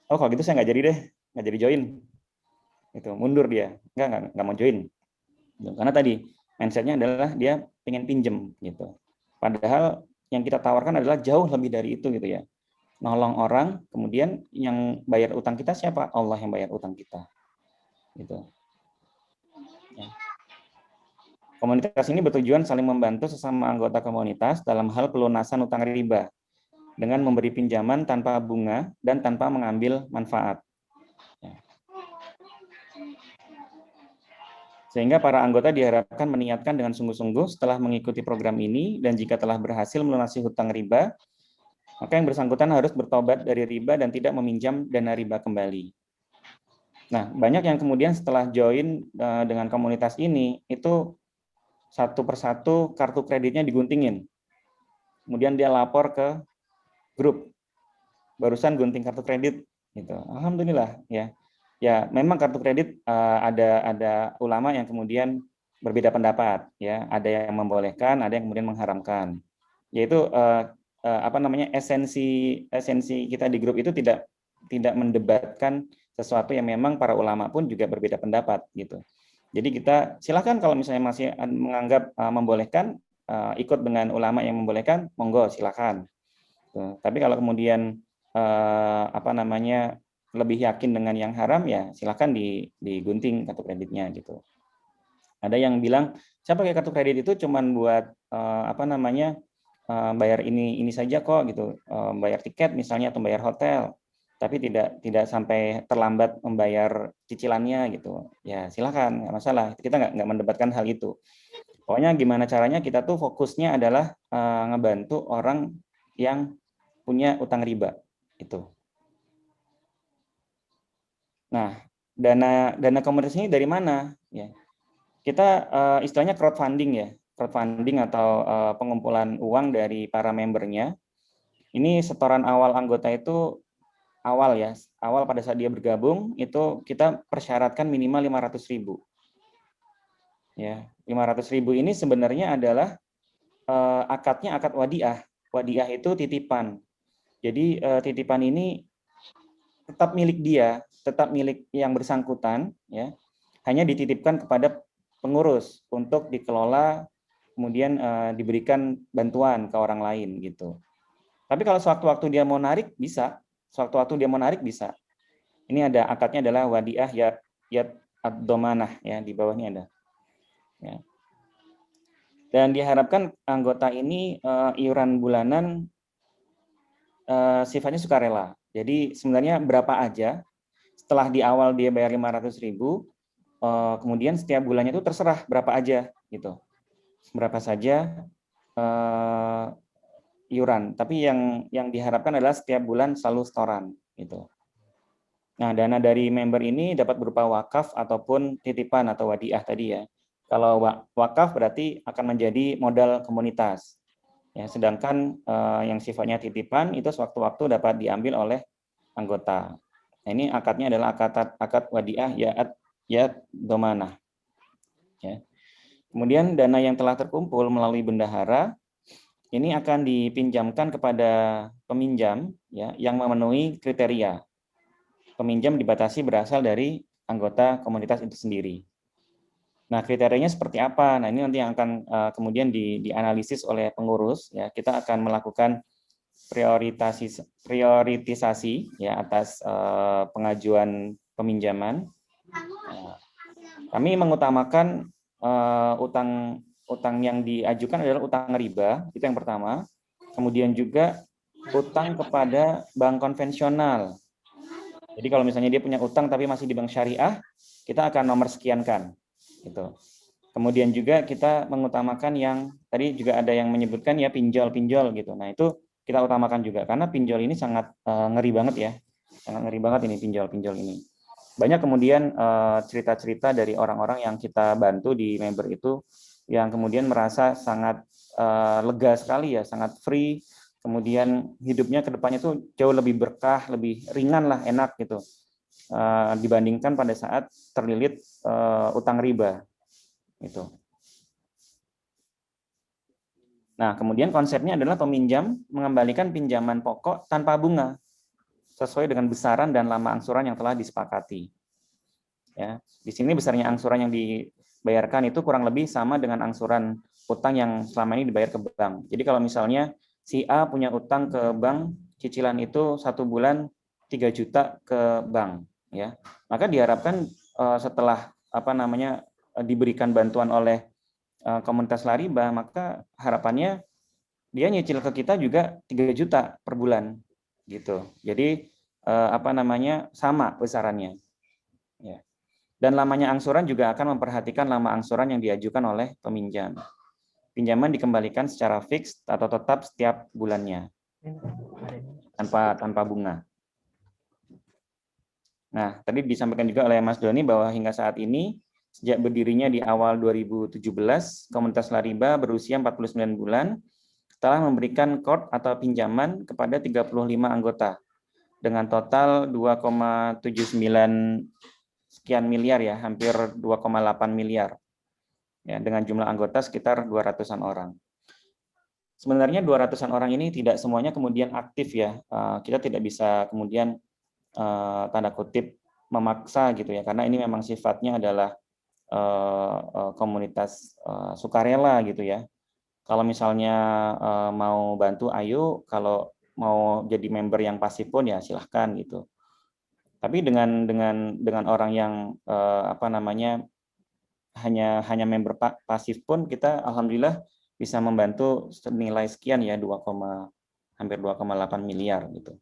S6: kalau gitu saya nggak jadi join, itu mundur dia, nggak mau join, karena tadi mindsetnya adalah dia pengen pinjem gitu. Padahal yang kita tawarkan adalah jauh lebih dari itu gitu ya, nolong orang, kemudian yang bayar utang kita siapa? Allah yang bayar utang kita, gitu. Ya. Komunitas ini bertujuan saling membantu sesama anggota komunitas dalam hal pelunasan utang riba, dengan memberi pinjaman tanpa bunga dan tanpa mengambil manfaat. Sehingga para anggota diharapkan meniatkan dengan sungguh-sungguh setelah mengikuti program ini, dan jika telah berhasil melunasi hutang riba, maka yang bersangkutan harus bertobat dari riba dan tidak meminjam dana riba kembali. Nah, banyak yang kemudian setelah join dengan komunitas ini, itu satu persatu kartu kreditnya diguntingin. Kemudian dia lapor ke grup, barusan gunting kartu kredit gitu. Alhamdulillah ya. Ya, memang kartu kredit ada ulama yang kemudian berbeda pendapat ya, ada yang membolehkan, ada yang kemudian mengharamkan. Yaitu esensi kita di grup itu tidak mendebatkan sesuatu yang memang para ulama pun juga berbeda pendapat gitu. Jadi kita silakan kalau misalnya masih menganggap membolehkan, ikut dengan ulama yang membolehkan, monggo silakan. Tapi kalau kemudian lebih yakin dengan yang haram, ya silakan digunting kartu kreditnya gitu. Ada yang bilang saya pakai kartu kredit itu cuman buat bayar ini saja kok gitu, bayar tiket misalnya atau bayar hotel, tapi tidak sampai terlambat membayar cicilannya gitu. Ya silakan, nggak masalah. Kita nggak mendebatkan hal itu. Pokoknya gimana caranya kita tuh fokusnya adalah ngebantu orang yang punya utang riba itu. Nah, dana komunitas ini dari mana? Ya, kita istilahnya crowdfunding ya, crowdfunding atau pengumpulan uang dari para membernya. Ini setoran awal anggota itu awal pada saat dia bergabung itu kita persyaratkan minimal 500.000. Ya, 500.000 ini sebenarnya adalah akadnya akad wadiah. Wadiah itu titipan. Jadi titipan ini tetap milik dia, tetap milik yang bersangkutan, ya, hanya dititipkan kepada pengurus untuk dikelola, kemudian diberikan bantuan ke orang lain gitu. Tapi kalau sewaktu-waktu dia mau narik bisa, Ini ada akadnya adalah wadiah yad ad-domanah ya, di bawahnya ada. Ya. Dan diharapkan anggota ini iuran bulanan sifatnya sukarela. Jadi sebenarnya berapa aja, setelah di awal dia bayar 500.000, kemudian setiap bulannya itu terserah berapa aja gitu. Berapa saja iuran, tapi yang diharapkan adalah setiap bulan selalu setoran gitu. Nah, dana dari member ini dapat berupa wakaf ataupun titipan atau wadiah tadi ya. Kalau wakaf berarti akan menjadi modal komunitas. Ya, sedangkan yang sifatnya titipan itu sewaktu-waktu dapat diambil oleh anggota. Nah, ini akadnya adalah akad wadiah ya domanah. Ya. Kemudian dana yang telah terkumpul melalui bendahara ini akan dipinjamkan kepada peminjam ya yang memenuhi kriteria. Peminjam dibatasi berasal dari anggota komunitas itu sendiri. Nah, kriterianya seperti apa? Nah, ini nanti yang akan kemudian dianalisis oleh pengurus ya. Kita akan melakukan prioritisasi ya atas pengajuan peminjaman. Kami mengutamakan utang yang diajukan adalah utang riba, itu yang pertama. Kemudian juga utang kepada bank konvensional. Jadi kalau misalnya dia punya utang tapi masih di bank syariah, kita akan nomor sekiankan. Gitu. Kemudian juga kita mengutamakan yang tadi juga ada yang menyebutkan ya pinjol gitu. Nah itu kita utamakan juga karena pinjol ini sangat ngeri banget ya, sangat ngeri banget ini pinjol ini. Banyak kemudian cerita-cerita dari orang-orang yang kita bantu di member itu yang kemudian merasa sangat lega sekali ya, sangat free, kemudian hidupnya ke depannya tuh jauh lebih berkah, lebih ringan lah, enak gitu dibandingkan pada saat terlilit utang riba itu. Nah, kemudian konsepnya adalah peminjam mengembalikan pinjaman pokok tanpa bunga sesuai dengan besaran dan lama angsuran yang telah disepakati. Ya, di sini besarnya angsuran yang dibayarkan itu kurang lebih sama dengan angsuran utang yang selama ini dibayar ke bank. Jadi kalau misalnya si A punya utang ke bank, cicilan itu 1 bulan 3 juta ke bank, ya, maka diharapkan setelah diberikan bantuan oleh komunitas Lariba, maka harapannya dia nyicil ke kita juga 3 juta per bulan, gitu. Jadi sama besarannya. Ya. Dan lamanya angsuran juga akan memperhatikan lama angsuran yang diajukan oleh peminjam. Pinjaman dikembalikan secara fix atau tetap setiap bulannya, tanpa bunga. Nah, tadi disampaikan juga oleh Mas Doni bahwa hingga saat ini, sejak berdirinya di awal 2017, komunitas Lariba berusia 49 bulan, telah memberikan kord atau pinjaman kepada 35 anggota, dengan total 2,79 sekian miliar ya, hampir 2,8 miliar. Ya, dengan jumlah anggota sekitar 200-an orang. Sebenarnya 200-an orang ini tidak semuanya kemudian aktif ya. Kita tidak bisa kemudian tanda kutip memaksa gitu ya, karena ini memang sifatnya adalah komunitas sukarela gitu ya. Kalau misalnya mau bantu ayo, kalau mau jadi member yang pasif pun ya silahkan gitu. Tapi dengan orang yang hanya member pasif pun kita alhamdulillah bisa membantu senilai sekian ya, hampir 2,8 miliar gitu.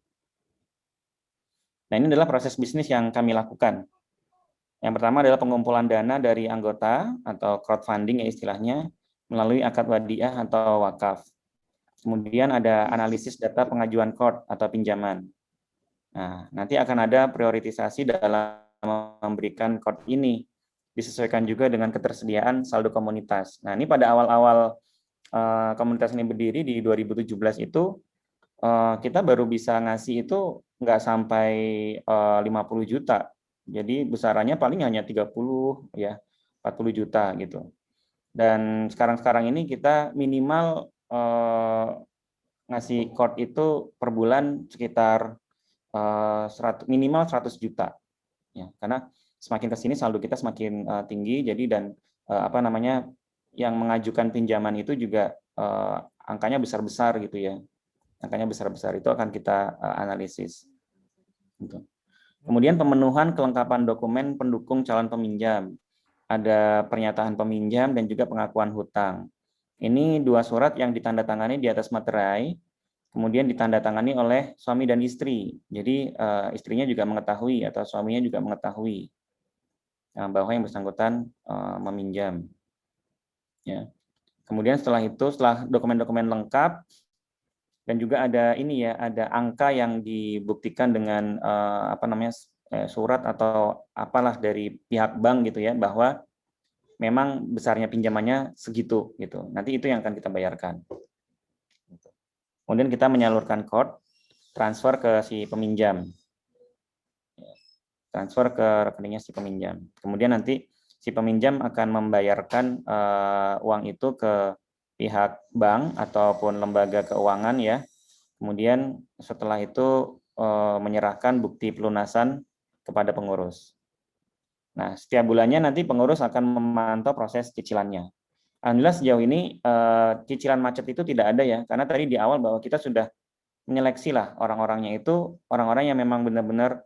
S6: Nah, ini adalah proses bisnis yang kami lakukan. Yang pertama adalah pengumpulan dana dari anggota atau crowdfunding ya istilahnya melalui akad wadiah atau wakaf. Kemudian ada analisis data pengajuan kord atau pinjaman. Nah, nanti akan ada prioritisasi dalam memberikan kord ini, disesuaikan juga dengan ketersediaan saldo komunitas. Nah, ini pada awal-awal komunitas ini berdiri di 2017 itu, kita baru bisa ngasih itu nggak sampai 50 juta. Jadi besarannya paling hanya 30 ya, 40 juta gitu. Dan sekarang ini kita minimal ngasih kord itu per bulan sekitar minimal 100 juta. Ya, karena semakin ke sini saldo kita semakin tinggi, jadi dan yang mengajukan pinjaman itu juga angkanya besar-besar gitu ya. Angkanya besar-besar itu akan kita analisis. Gitu. Kemudian pemenuhan kelengkapan dokumen pendukung calon peminjam. Ada pernyataan peminjam dan juga pengakuan hutang. Ini 2 surat yang ditandatangani di atas materai, kemudian ditandatangani oleh suami dan istri. Jadi istrinya juga mengetahui atau suaminya juga mengetahui bahwa yang bersangkutan meminjam. Ya. Kemudian setelah dokumen-dokumen lengkap, Dan juga ada ini ya, ada angka yang dibuktikan dengan surat atau apalah dari pihak bank gitu ya, bahwa memang besarnya pinjamannya segitu gitu. Nanti itu yang akan kita bayarkan. Kemudian kita menyalurkan code transfer ke si peminjam. Transfer ke rekeningnya si peminjam. Kemudian nanti si peminjam akan membayarkan uang itu ke pihak bank ataupun lembaga keuangan ya. Kemudian setelah itu menyerahkan bukti pelunasan kepada pengurus. Nah, setiap bulannya nanti pengurus akan memantau proses cicilannya. Alhamdulillah sejauh ini cicilan macet itu tidak ada ya, karena tadi di awal bahwa kita sudah menyeleksi lah orang-orangnya itu orang-orang yang memang benar-benar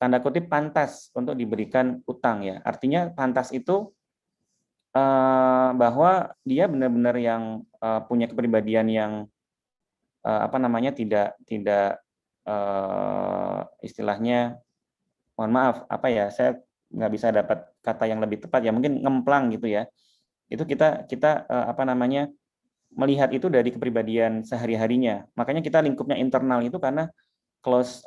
S6: tanda kutip pantas untuk diberikan utang ya. Artinya pantas itu bahwa dia benar-benar yang punya kepribadian yang tidak istilahnya, mohon maaf saya nggak bisa dapat kata yang lebih tepat ya, mungkin ngemplang gitu ya. Itu kita melihat itu dari kepribadian sehari-harinya. Makanya kita lingkupnya internal itu karena close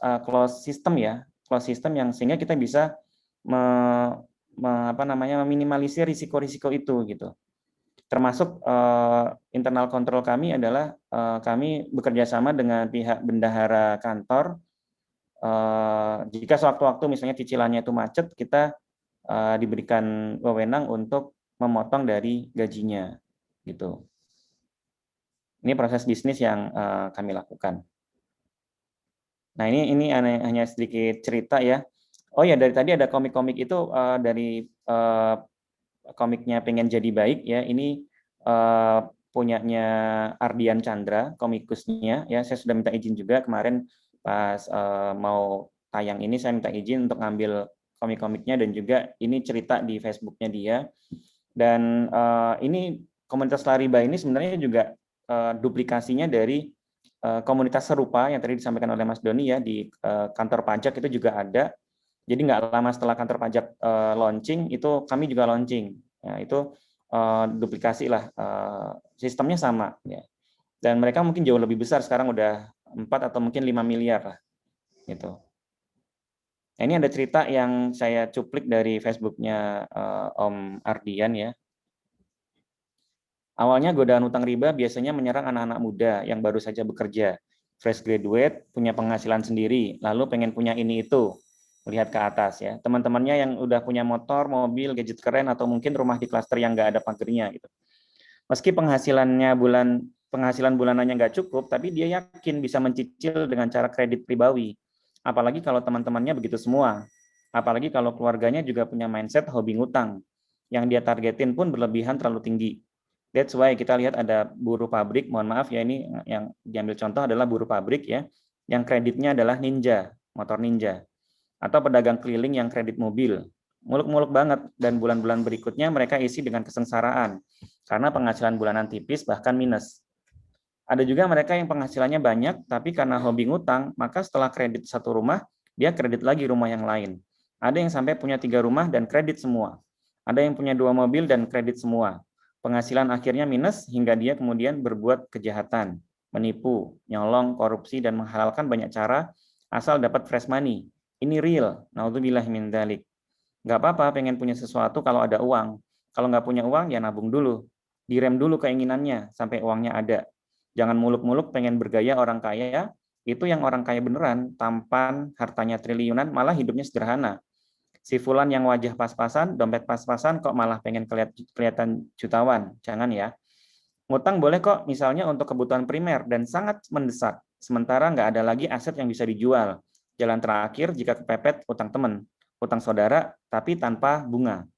S6: system ya, close system yang sehingga kita bisa meminimalisir risiko-risiko itu gitu. Termasuk internal control kami adalah kami bekerja sama dengan pihak bendahara kantor. Jika sewaktu-waktu misalnya cicilannya itu macet, kita diberikan wewenang untuk memotong dari gajinya gitu. Ini proses bisnis yang kami lakukan. Nah, ini hanya sedikit cerita ya. Oh ya, dari tadi ada komik-komik itu dari komiknya Pengen Jadi Baik ya. Ini punyanya Ardian Chandra, komikusnya ya. Saya sudah minta izin juga kemarin pas mau tayang ini, saya minta izin untuk ngambil komik-komiknya, dan juga ini cerita di Facebooknya dia. Dan ini komunitas Lariba ini sebenarnya juga duplikasinya dari komunitas serupa yang tadi disampaikan oleh Mas Doni ya, di kantor pajak itu juga ada. Jadi nggak lama setelah kantor pajak launching, itu kami juga launching. Ya, itu duplikasi lah, sistemnya sama. Ya. Dan mereka mungkin jauh lebih besar, sekarang udah 4 atau mungkin 5 miliar lah. Gitu. Nah, ini ada cerita yang saya cuplik dari Facebooknya Om Ardian ya. Awalnya godaan utang riba biasanya menyerang anak-anak muda yang baru saja bekerja, fresh graduate, punya penghasilan sendiri, lalu pengen punya ini itu, melihat ke atas ya. Teman-temannya yang udah punya motor, mobil, gadget keren, atau mungkin rumah di klaster yang nggak ada pagernya gitu. Meski penghasilan bulanannya nggak cukup, tapi dia yakin bisa mencicil dengan cara kredit ribawi. Apalagi kalau teman-temannya begitu semua. Apalagi kalau keluarganya juga punya mindset hobi ngutang. Yang dia targetin pun berlebihan terlalu tinggi. That's why kita lihat ada buruh pabrik, mohon maaf ya, ini yang diambil contoh adalah buruh pabrik ya, yang kreditnya adalah Ninja, motor Ninja. Atau pedagang keliling yang kredit mobil. Muluk-muluk banget, dan bulan-bulan berikutnya mereka isi dengan kesengsaraan. Karena penghasilan bulanan tipis bahkan minus. Ada juga mereka yang penghasilannya banyak, tapi karena hobi ngutang, maka setelah kredit satu rumah, dia kredit lagi rumah yang lain. Ada yang sampai punya 3 rumah dan kredit semua. Ada yang punya 2 mobil dan kredit semua. Penghasilan akhirnya minus hingga dia kemudian berbuat kejahatan, menipu, nyolong, korupsi, dan menghalalkan banyak cara asal dapat fresh money. Ini real, naudzubillah min dzalik. Nggak apa-apa pengen punya sesuatu kalau ada uang. Kalau nggak punya uang ya nabung dulu. Direm dulu keinginannya sampai uangnya ada. Jangan muluk-muluk pengen bergaya orang kaya, itu yang orang kaya beneran, tampan, hartanya triliunan, malah hidupnya sederhana. Si fulan yang wajah pas-pasan, dompet pas-pasan, kok malah pengen kelihatan jutawan. Jangan ya. Ngutang boleh kok misalnya untuk kebutuhan primer dan sangat mendesak. Sementara nggak ada lagi aset yang bisa dijual. Jalan terakhir jika kepepet utang teman, utang saudara, tapi tanpa bunga.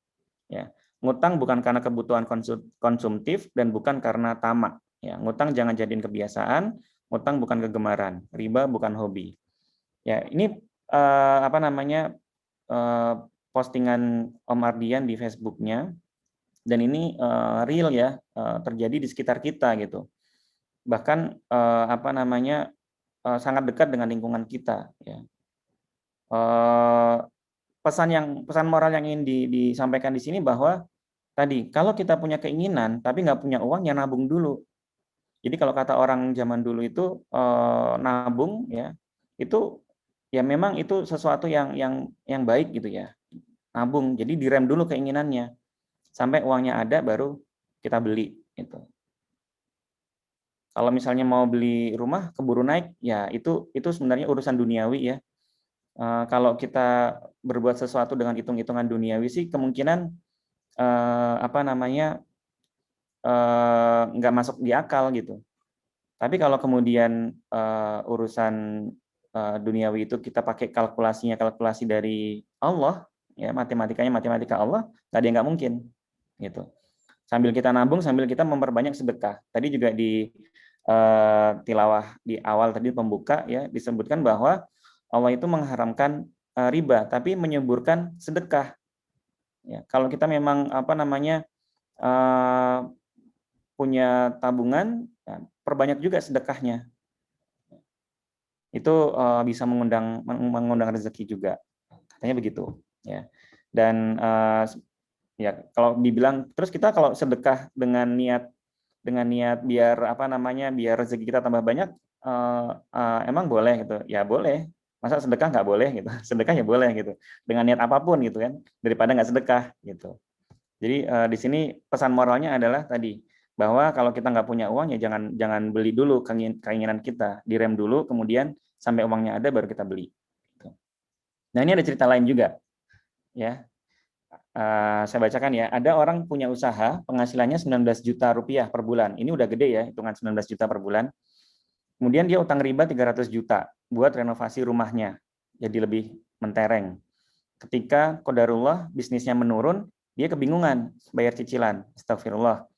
S6: Ya. Ngutang bukan karena kebutuhan konsumtif dan bukan karena tamak. Ya. Ngutang jangan jadiin kebiasaan, ngutang bukan kegemaran, riba bukan hobi. Ya, ini postingan Om Ardian di Facebooknya, dan ini real ya, terjadi di sekitar kita gitu. Bahkan sangat dekat dengan lingkungan kita. Ya. Pesan moral yang ingin disampaikan di sini bahwa tadi kalau kita punya keinginan tapi nggak punya uang, ya nabung dulu. Jadi kalau kata orang zaman dulu itu nabung ya, itu ya memang itu sesuatu yang baik gitu ya. Nabung. Jadi direm dulu keinginannya. Sampai uangnya ada baru kita beli gitu. Kalau misalnya mau beli rumah keburu naik, ya itu sebenarnya urusan duniawi ya. Kalau kita berbuat sesuatu dengan hitung-hitungan duniawi sih kemungkinan nggak masuk di akal gitu. Tapi kalau kemudian urusan duniawi itu kita pakai kalkulasi dari Allah, ya matematikanya matematika Allah, nggak ada yang nggak mungkin gitu. Sambil kita nabung, sambil kita memperbanyak sedekah. Tadi juga di tilawah di awal tadi pembuka ya disebutkan bahwa Allah itu mengharamkan riba, tapi menyuburkan sedekah. Ya, kalau kita memang punya tabungan, ya, perbanyak juga sedekahnya. Itu bisa mengundang rezeki juga, katanya begitu. Ya, dan ya kalau dibilang terus kita kalau sedekah dengan niat biar biar rezeki kita tambah banyak, emang boleh gitu? Ya boleh. Masa sedekah nggak boleh gitu? Sedekah ya boleh gitu. Dengan niat apapun gitu kan, daripada nggak sedekah gitu. Jadi di sini pesan moralnya adalah tadi bahwa kalau kita nggak punya uang ya jangan beli dulu keinginan kita, direm dulu, kemudian sampai uangnya ada baru kita beli. Nah ini ada cerita lain juga, ya. Saya bacakan ya. Ada orang punya usaha, penghasilannya 19 juta rupiah per bulan. Ini udah gede ya, hitungan 19 juta per bulan. Kemudian dia utang riba 300 juta buat renovasi rumahnya, jadi lebih mentereng. Ketika qadarullah bisnisnya menurun, dia kebingungan bayar cicilan. Astagfirullah.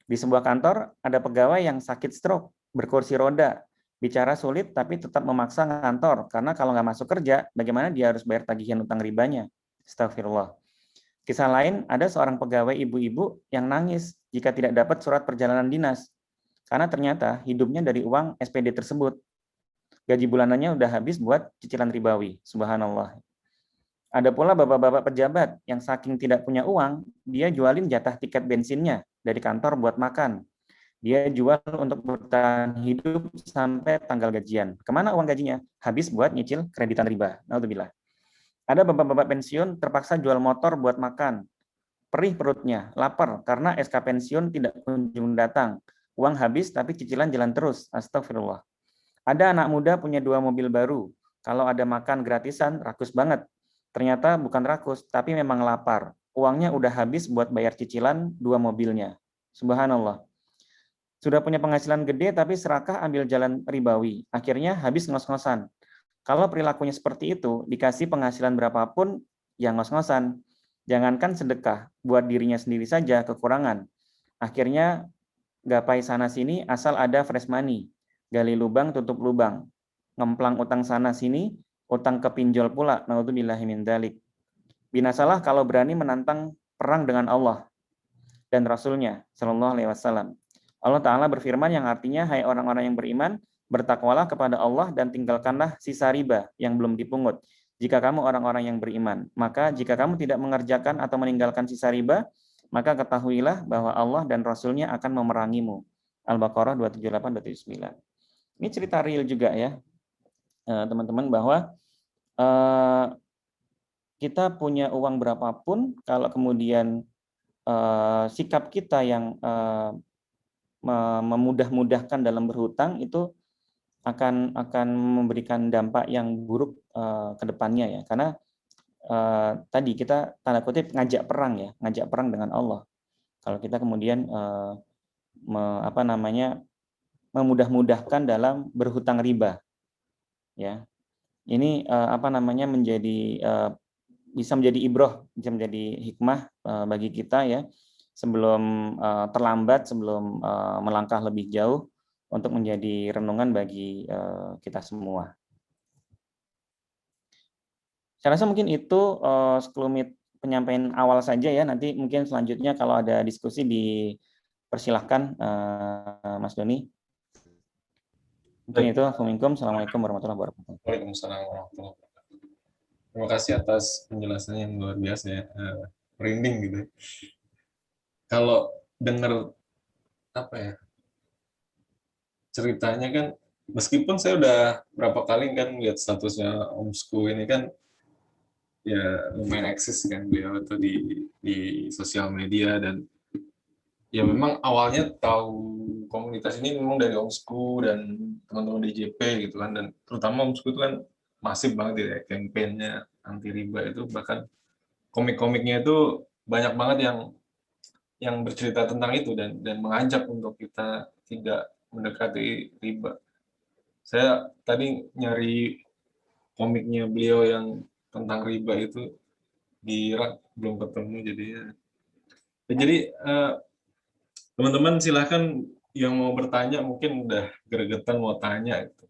S6: Di sebuah kantor ada pegawai yang sakit stroke, berkursi roda, bicara sulit tapi tetap memaksa ngantor karena kalau nggak masuk kerja, bagaimana dia harus bayar tagihan utang ribanya? Astagfirullah. Kisah lain, ada seorang pegawai ibu-ibu yang nangis jika tidak dapat surat perjalanan dinas. Karena ternyata hidupnya dari uang SPD tersebut. Gaji bulanannya udah habis buat cicilan ribawi. Subhanallah. Ada pula bapak-bapak pejabat yang saking tidak punya uang, dia jualin jatah tiket bensinnya dari kantor buat makan. Dia jual untuk bertahan hidup sampai tanggal gajian. Kemana uang gajinya? Habis buat nyicil kreditan riba. Naudzubillah. Ada bapak-bapak pensiun terpaksa jual motor buat makan. Perih perutnya, lapar karena SK pensiun tidak kunjung datang. Uang habis tapi cicilan jalan terus. Astagfirullah. Ada anak muda punya 2 mobil baru. Kalau ada makan gratisan, rakus banget. Ternyata bukan rakus, tapi memang lapar. Uangnya udah habis buat bayar cicilan 2 mobilnya. Subhanallah. Sudah punya penghasilan gede tapi serakah ambil jalan ribawi. Akhirnya habis ngos-ngosan. Kalau perilakunya seperti itu, dikasih penghasilan berapapun, yang ngos-ngosan. Jangankan sedekah, buat dirinya sendiri saja kekurangan. Akhirnya gapai sana-sini asal ada fresh money. Gali lubang, tutup lubang. Ngemplang utang sana-sini, utang ke pinjol pula. Naudzubillahi min dzalik. Binasalah kalau berani menantang perang dengan Allah dan Rasul-Nya Shallallahu Alaihi Wasallam. Allah Ta'ala berfirman yang artinya, hai orang-orang yang beriman, bertakwalah kepada Allah dan tinggalkanlah sisa riba yang belum dipungut. Jika kamu orang-orang yang beriman, maka jika kamu tidak mengerjakan atau meninggalkan sisa riba, maka ketahuilah bahwa Allah dan Rasul-Nya akan memerangimu. Al-Baqarah 278-279. Ini cerita real juga ya, teman-teman, bahwa kita punya uang berapapun, kalau kemudian sikap kita yang memudah-mudahkan dalam berhutang itu akan memberikan dampak yang buruk ke depannya ya, karena tadi kita tanda kutip ngajak perang dengan Allah. Kalau kita kemudian memudah-mudahkan dalam berhutang riba, ya, ini bisa menjadi ibroh, bisa menjadi hikmah bagi kita ya, sebelum terlambat, sebelum melangkah lebih jauh, untuk menjadi renungan bagi kita semua. Saya rasa mungkin itu sekelumit penyampaian awal saja ya. Nanti mungkin selanjutnya kalau ada diskusi dipersilahkan Mas Doni. Mungkin itu. Assalamualaikum warahmatullahi wabarakatuh.
S5: Waalaikumsalam warahmatullahi wabarakatuh. Terima kasih atas penjelasannya yang luar biasa ya. Merinding gitu. Kalau dengar ceritanya kan, meskipun saya udah berapa kali kan lihat statusnya Om Sku ini kan, ya lumayan eksis kan beliau itu di sosial media, dan ya memang awalnya tahu komunitas ini memang dari Om Sku dan teman-teman DJP gitu kan, dan terutama Om Sku itu kan masif banget ya kampanyenya anti riba itu, bahkan komik-komiknya itu banyak banget yang bercerita tentang itu dan mengajak untuk kita tidak mendekati riba. Saya tadi nyari komiknya beliau yang tentang riba itu di rak belum ketemu jadinya. Jadi teman-teman silahkan yang mau bertanya, mungkin udah gregetan mau tanya gitu.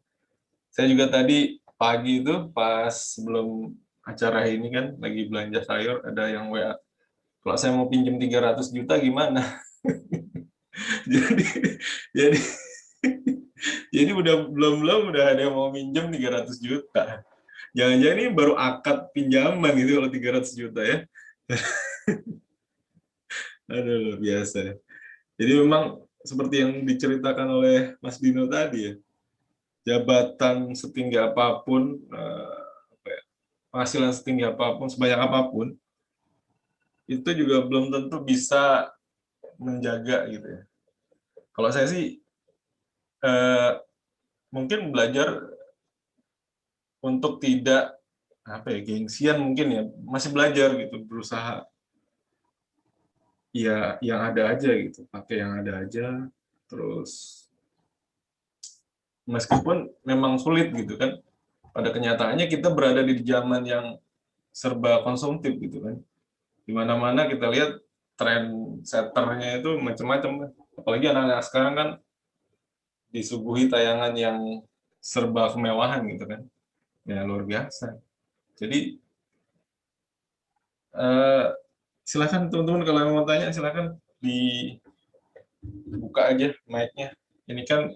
S5: Saya juga tadi pagi itu pas sebelum acara ini kan lagi belanja sayur, ada yang WA, kalau saya mau pinjam 300 juta gimana? jadi jadi jadi belum ada yang mau minjem 300 juta. Jangan-jangan ini baru akad pinjaman gitu kalau 300 juta ya. Aduh, luar biasa. Jadi memang seperti yang diceritakan oleh Mas Dino tadi ya, jabatan setinggi apapun, penghasilan setinggi apapun, sebanyak apapun, itu juga belum tentu bisa menjaga gitu ya. Kalau saya sih mungkin belajar untuk tidak gengsian mungkin ya, masih belajar gitu, berusaha ya yang ada aja gitu, pakai yang ada aja, terus meskipun memang sulit gitu kan, pada kenyataannya kita berada di zaman yang serba konsumtif gitu kan, di mana-mana kita lihat tren setternya itu macam-macam, apalagi anak-anak sekarang kan disuguhi tayangan yang serba kemewahan gitu kan, ya luar biasa. Jadi silakan teman-teman kalau mau tanya silakan dibuka aja mic-nya. Ini kan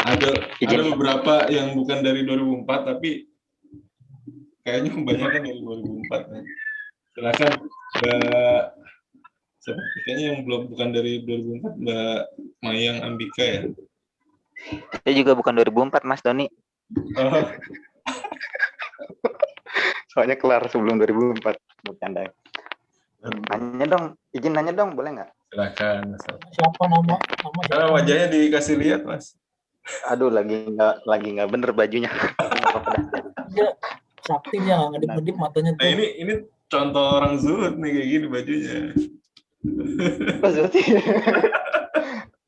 S5: ada beberapa yang bukan dari 2004 tapi kayaknya kebanyakan dari 2004. Silakan Mbak, kayaknya yang bukan dari 2004 Mbak Mayang Ambika ya.
S7: Saya juga bukan 2004 Mas Doni.
S5: Oh.
S7: Soalnya kelar sebelum 2004. Bercanda. Nanya dong, izin nanya dong, boleh nggak?
S5: Silakan.
S2: Siapa nama
S5: Karena wajahnya dikasih lihat, Mas.
S7: Aduh, lagi nggak bener bajunya.
S2: Dia sakti dia nggak ngedip-ngedip matanya tuh.
S5: Nah, ini contoh orang zuhud nih kayak gini bajunya.
S7: Pas berarti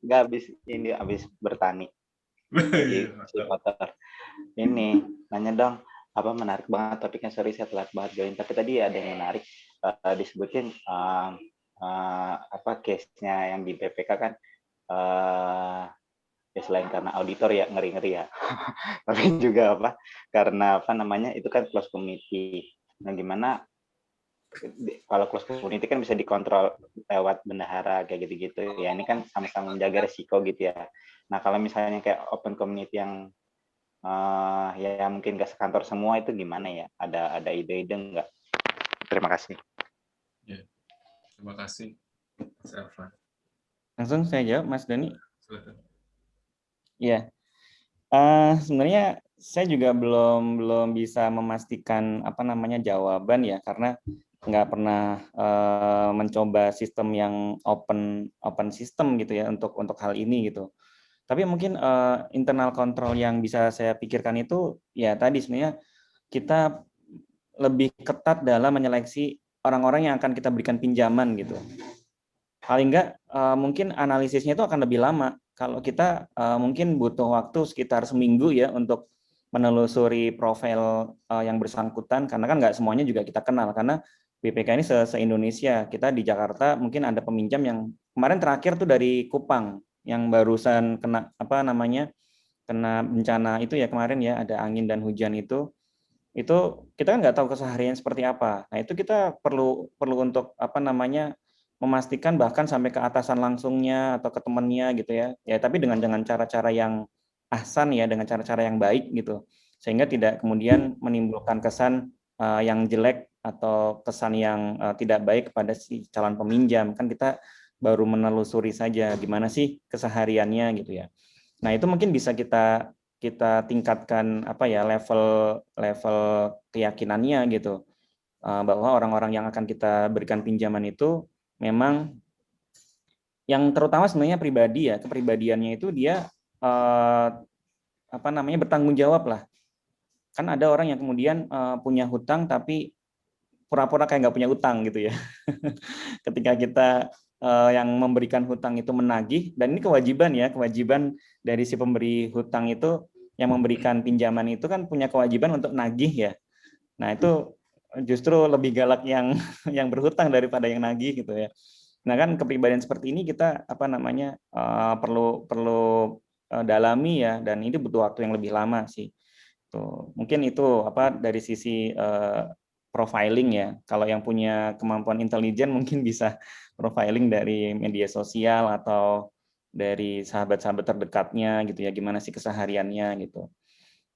S7: nggak habis bertani. Ini nanya dong, apa menarik banget topiknya, sorry saya telat banget join, tapi tadi ada yang menarik disebutin apa case-nya yang di BPK kan, ya selain karena auditor ya ngeri ya, tapi juga apa karena apa namanya itu kan close community. Nah gimana kalau close community kan bisa dikontrol lewat bendahara kayak gitu-gitu ya, ini kan sama-sama menjaga resiko gitu ya. Nah kalau misalnya kayak open community yang ya mungkin nggak sekantor semua, itu gimana ya, ada ide-ide nggak? Terima kasih.
S5: Ya, terima kasih Mas Elvan.
S6: Langsung saya jawab Mas Doni.
S5: Silakan.
S6: Iya, sebenarnya saya juga belum bisa memastikan apa namanya jawaban ya, karena nggak pernah mencoba sistem yang open system gitu ya untuk hal ini gitu. Tapi mungkin internal control yang bisa saya pikirkan itu ya tadi sebenarnya kita lebih ketat dalam menyeleksi orang-orang yang akan kita berikan pinjaman gitu. Paling enggak mungkin analisisnya itu akan lebih lama. Kalau kita mungkin butuh waktu sekitar seminggu ya untuk menelusuri profil yang bersangkutan, karena kan nggak semuanya juga kita kenal, karena BPK ini se-Indonesia. Kita di Jakarta mungkin ada peminjam yang kemarin terakhir tuh dari Kupang yang barusan kena apa namanya kena bencana itu ya kemarin ya, ada angin dan hujan itu kita kan nggak tahu keseharian seperti apa. Nah itu kita perlu untuk apa namanya memastikan bahkan sampai ke atasan langsungnya atau ke temannya gitu ya. Ya tapi dengan cara-cara yang ahsan ya, dengan cara-cara yang baik gitu, sehingga tidak kemudian menimbulkan kesan yang jelek atau kesan yang tidak baik kepada si calon peminjam. Kan kita baru menelusuri saja gimana sih kesehariannya gitu ya. Nah, itu mungkin bisa kita tingkatkan level keyakinannya gitu, bahwa orang-orang yang akan kita berikan pinjaman itu memang yang terutama sebenarnya pribadi ya, kepribadiannya itu dia bertanggung jawab lah. Kan ada orang yang kemudian punya hutang tapi pura-pura kayak nggak punya hutang gitu ya. Ketika kita yang memberikan hutang itu menagih, dan ini kewajiban dari si pemberi hutang itu, yang memberikan pinjaman itu kan punya kewajiban untuk nagih ya. Nah, itu justru lebih galak yang yang berhutang daripada yang nagih gitu ya. Nah, kan kepribadian seperti ini kita perlu dalami ya, dan ini butuh waktu yang lebih lama sih. Tuh, mungkin itu dari sisi profiling ya. Kalau yang punya kemampuan intelijen mungkin bisa profiling dari media sosial atau dari sahabat-sahabat terdekatnya gitu ya, gimana sih kesehariannya gitu.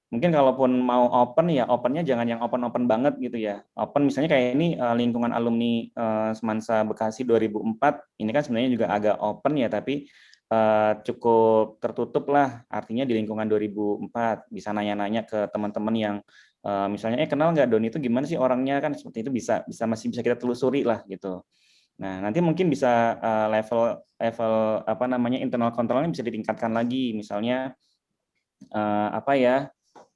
S6: Mungkin kalaupun mau open ya opennya jangan yang open banget gitu ya. Open misalnya kayak ini lingkungan alumni Semansa Bekasi 2004, ini kan sebenarnya juga agak open ya, tapi cukup tertutup lah, artinya di lingkungan 2004 bisa nanya-nanya ke teman-teman yang misalnya kenal nggak Doni itu gimana sih orangnya, kan seperti itu masih bisa kita telusuri lah gitu. Nah, nanti mungkin bisa level internal kontrolnya bisa ditingkatkan lagi, misalnya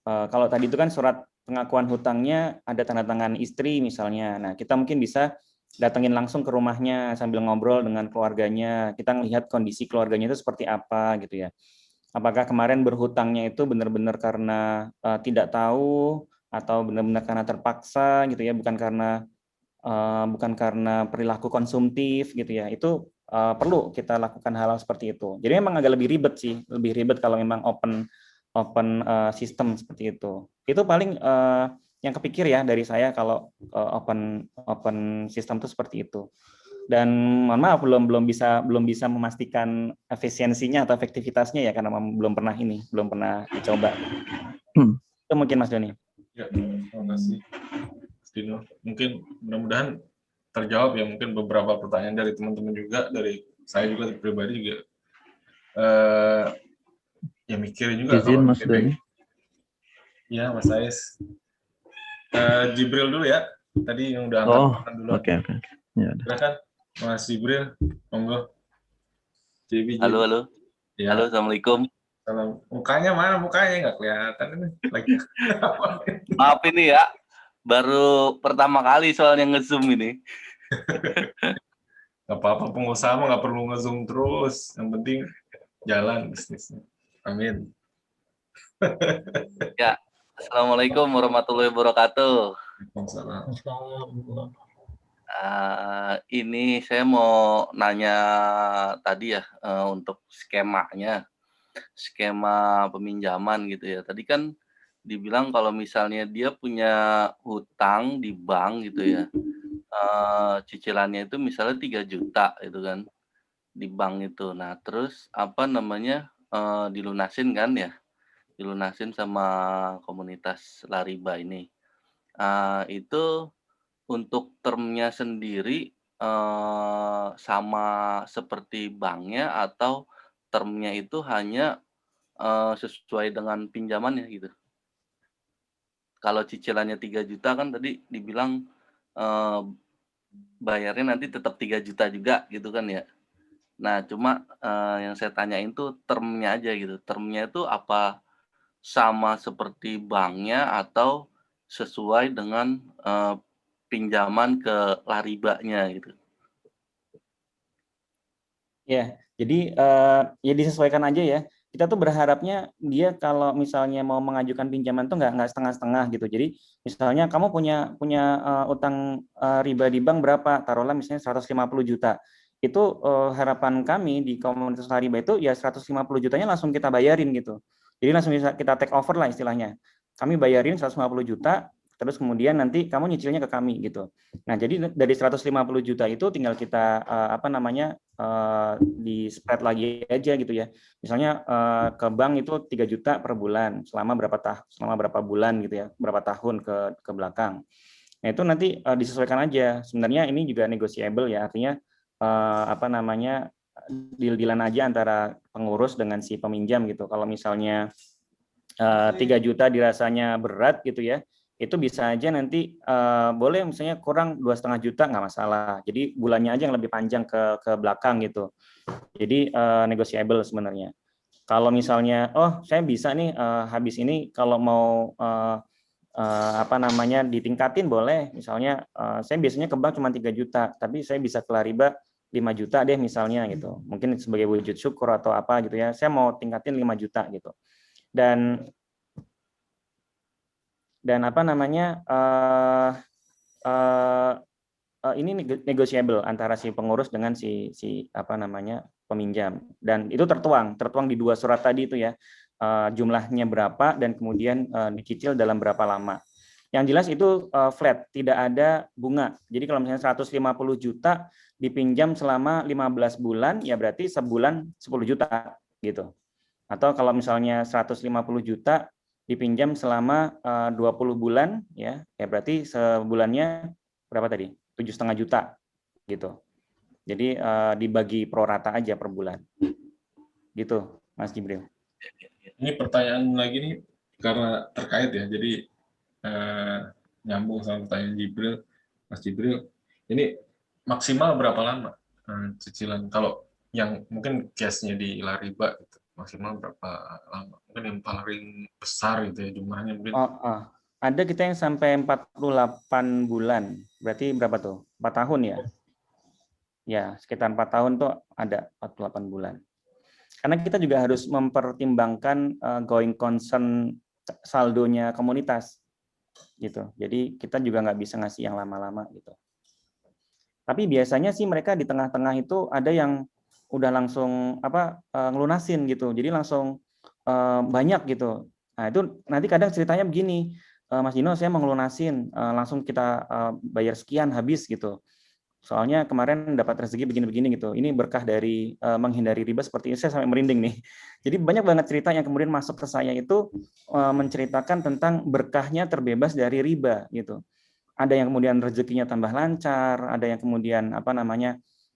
S6: kalau tadi itu kan surat pengakuan hutangnya ada tanda tangan istri misalnya. Nah, kita mungkin bisa datengin langsung ke rumahnya sambil ngobrol dengan keluarganya. Kita melihat kondisi keluarganya itu seperti apa gitu ya. Apakah kemarin berhutangnya itu benar-benar karena tidak tahu atau benar-benar karena terpaksa gitu ya, bukan karena perilaku konsumtif gitu ya. Itu perlu kita lakukan hal-hal seperti itu. Jadi memang agak lebih ribet kalau memang open sistem seperti itu. Itu paling yang kepikir ya dari saya kalau open sistem itu seperti itu. Dan mohon maaf belum bisa memastikan efisiensinya atau efektivitasnya ya, karena belum pernah dicoba. Itu mungkin Mas Doni.
S5: Ya, terima kasih Mas Dino. Mungkin mudah-mudahan terjawab ya, mungkin beberapa pertanyaan dari teman-teman juga, dari saya juga pribadi juga ya mikirin juga.
S8: Izin Mas Doni.
S5: Ya Mas Ais. Jibril dulu ya, tadi yang udah angkat dulu.
S8: Oke. Ya,
S5: silakan Mas Jibril, monggo.
S4: Halo.
S5: Ya.
S4: Halo, assalamualaikum.
S5: Salam. Mukanya mana? Mukanya nggak kelihatan ini. Lagi.
S4: Maaf ini ya, baru pertama kali soalnya nge-zoom ini.
S5: Nggak apa-apa, pengusaha mah nggak perlu nge-zoom terus. Yang penting jalan bisnisnya. Amin.
S4: Ya, assalamualaikum warahmatullahi wabarakatuh.
S5: Waalaikumsalam.
S4: Ini saya mau nanya tadi ya, untuk skema peminjaman gitu ya. Tadi kan dibilang kalau misalnya dia punya hutang di bank gitu ya, cicilannya itu misalnya 3 juta itu kan di bank itu. Nah, terus dilunasin kan ya, dilunasin sama komunitas Lariba ini. Itu untuk termnya sendiri sama seperti banknya, atau termnya itu hanya sesuai dengan pinjamannya gitu. Kalau cicilannya 3 juta kan tadi dibilang bayarnya nanti tetap 3 juta juga gitu kan ya. Nah, cuma yang saya tanyain tuh termnya aja gitu. Termnya itu apa sama seperti banknya atau sesuai dengan pinjaman ke Laribanya gitu.
S6: Ya, jadi ya disesuaikan aja ya. Kita tuh berharapnya dia kalau misalnya mau mengajukan pinjaman tuh nggak setengah-setengah gitu. Jadi misalnya kamu punya utang riba di bank berapa? Taruhlah misalnya 150 juta. Itu harapan kami di komunitas Lariba itu ya 150 jutanya langsung kita bayarin gitu. Jadi langsung bisa kita take over lah istilahnya. Kami bayarin 150 juta, terus kemudian nanti kamu nyicilnya ke kami gitu. Nah, jadi dari 150 juta itu tinggal kita di spread lagi aja gitu ya. Misalnya ke bank itu 3 juta per bulan selama berapa bulan gitu ya, berapa tahun ke belakang. Nah, itu nanti disesuaikan aja. Sebenarnya ini juga negotiable ya, artinya deal-dealan aja antara pengurus dengan si peminjam gitu. Kalau misalnya 3 juta dirasanya berat gitu ya, itu bisa aja nanti boleh misalnya kurang 2,5 juta nggak masalah. Jadi bulannya aja yang lebih panjang ke belakang gitu. Jadi negotiable sebenarnya. Kalau misalnya, oh saya bisa nih habis ini kalau mau apa namanya ditingkatin boleh. Misalnya saya biasanya ke bank cuma 3 juta, tapi saya bisa kelar riba 5 juta deh misalnya gitu. Mungkin sebagai wujud syukur atau apa gitu ya. Saya mau tingkatin 5 juta gitu. Dan apa namanya ini negotiable antara si pengurus dengan si apa namanya peminjam, dan itu tertuang di 2 surat tadi itu ya, jumlahnya berapa dan kemudian dicicil dalam berapa lama. Yang jelas itu flat, tidak ada bunga. Jadi kalau misalnya 150 juta dipinjam selama 15 bulan ya berarti sebulan 10 juta gitu. Atau kalau misalnya 150 juta dipinjam selama 20 bulan ya berarti sebulannya berapa tadi? 7,5 juta gitu. Jadi dibagi pro rata aja per bulan. Gitu, Mas Jibril.
S5: Ini pertanyaan lagi nih karena terkait ya. Jadi nyambung sama pertanyaan Jibril, Mas Jibril. Ini maksimal berapa lama cicilan? Kalau yang mungkin case-nya di Lariba gitu, maksimal berapa lama? Mungkin yang paling besar gitu ya jumlahnya mungkin.
S6: Ada kita yang sampai 48 bulan. Berarti berapa tuh? 4 tahun ya? Ya, sekitar 4 tahun tuh ada 48 bulan. Karena kita juga harus mempertimbangkan going concern saldonya komunitas. Gitu. Jadi kita juga nggak bisa ngasih yang lama-lama gitu. Tapi biasanya sih mereka di tengah-tengah itu ada yang udah langsung ngelunasin gitu. Jadi langsung banyak gitu. Nah, itu nanti kadang ceritanya begini. Mas Dino, saya mau ngelunasin, langsung kita bayar sekian habis gitu. Soalnya kemarin dapat rezeki begini-begini gitu. Ini berkah dari menghindari riba seperti ini. Saya sampai merinding nih. Jadi banyak banget cerita yang kemudian masuk ke saya itu menceritakan tentang berkahnya terbebas dari riba gitu. Ada yang kemudian rezekinya tambah lancar, ada yang kemudian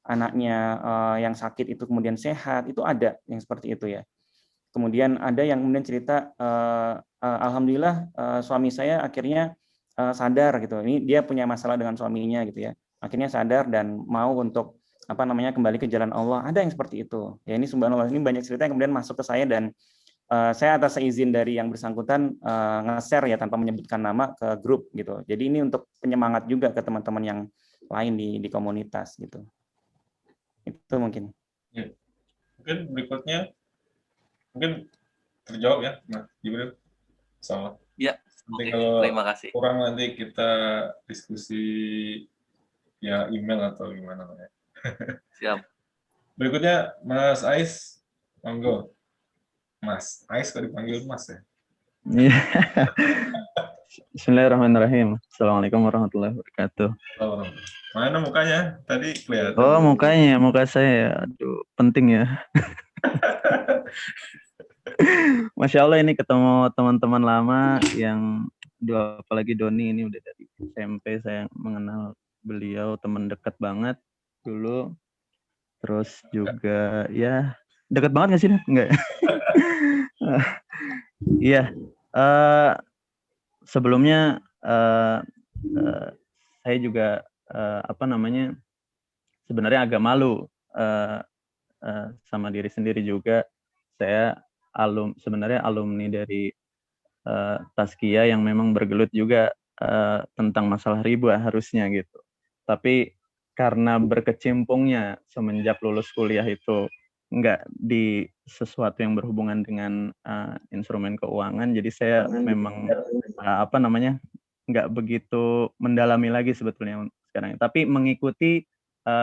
S6: anaknya yang sakit itu kemudian sehat, itu ada yang seperti itu ya. Kemudian ada yang kemudian cerita, alhamdulillah suami saya akhirnya sadar gitu. Ini dia punya masalah dengan suaminya gitu ya. Akhirnya sadar dan mau untuk kembali ke jalan Allah. Ada yang seperti itu. Ya ini subhanallah, ini banyak cerita yang kemudian masuk ke saya, dan saya atas izin dari yang bersangkutan nge-share ya tanpa menyebutkan nama ke grup gitu. Jadi ini untuk penyemangat juga ke teman-teman yang lain di komunitas gitu. Itu mungkin.
S5: Ya. Mungkin berikutnya mungkin terjawab ya, Mas Jibril. Salah.
S4: Ya,
S5: nanti
S4: oke.
S5: Kalau
S4: Terima kasih.
S5: kurang nanti kita diskusi ya email atau gimana ya.
S4: Siap.
S5: Berikutnya Mas Ais, monggo. Mas Ais kok dipanggil Mas ya?
S8: Bismillahirrahmanirrahim. Assalamualaikum warahmatullahi wabarakatuh.
S5: Oh, mana mukanya? Tadi kelihatan.
S8: Oh, muka saya. Aduh, penting ya. Masya Allah, ini ketemu teman-teman lama yang apalagi Doni, ini udah dari SMP saya mengenal beliau, teman dekat banget dulu. Terus juga ya dekat banget nggak sih? Enggak. Iya. Sebelumnya saya juga sebenarnya agak malu sama diri sendiri juga. Saya sebenarnya alumni dari Tazkiyah yang memang bergelut juga tentang masalah riba harusnya gitu. Tapi karena berkecimpungnya semenjak lulus kuliah itu enggak di sesuatu yang berhubungan dengan instrumen keuangan, jadi saya memang enggak begitu mendalami lagi sebetulnya sekarang. Tapi mengikuti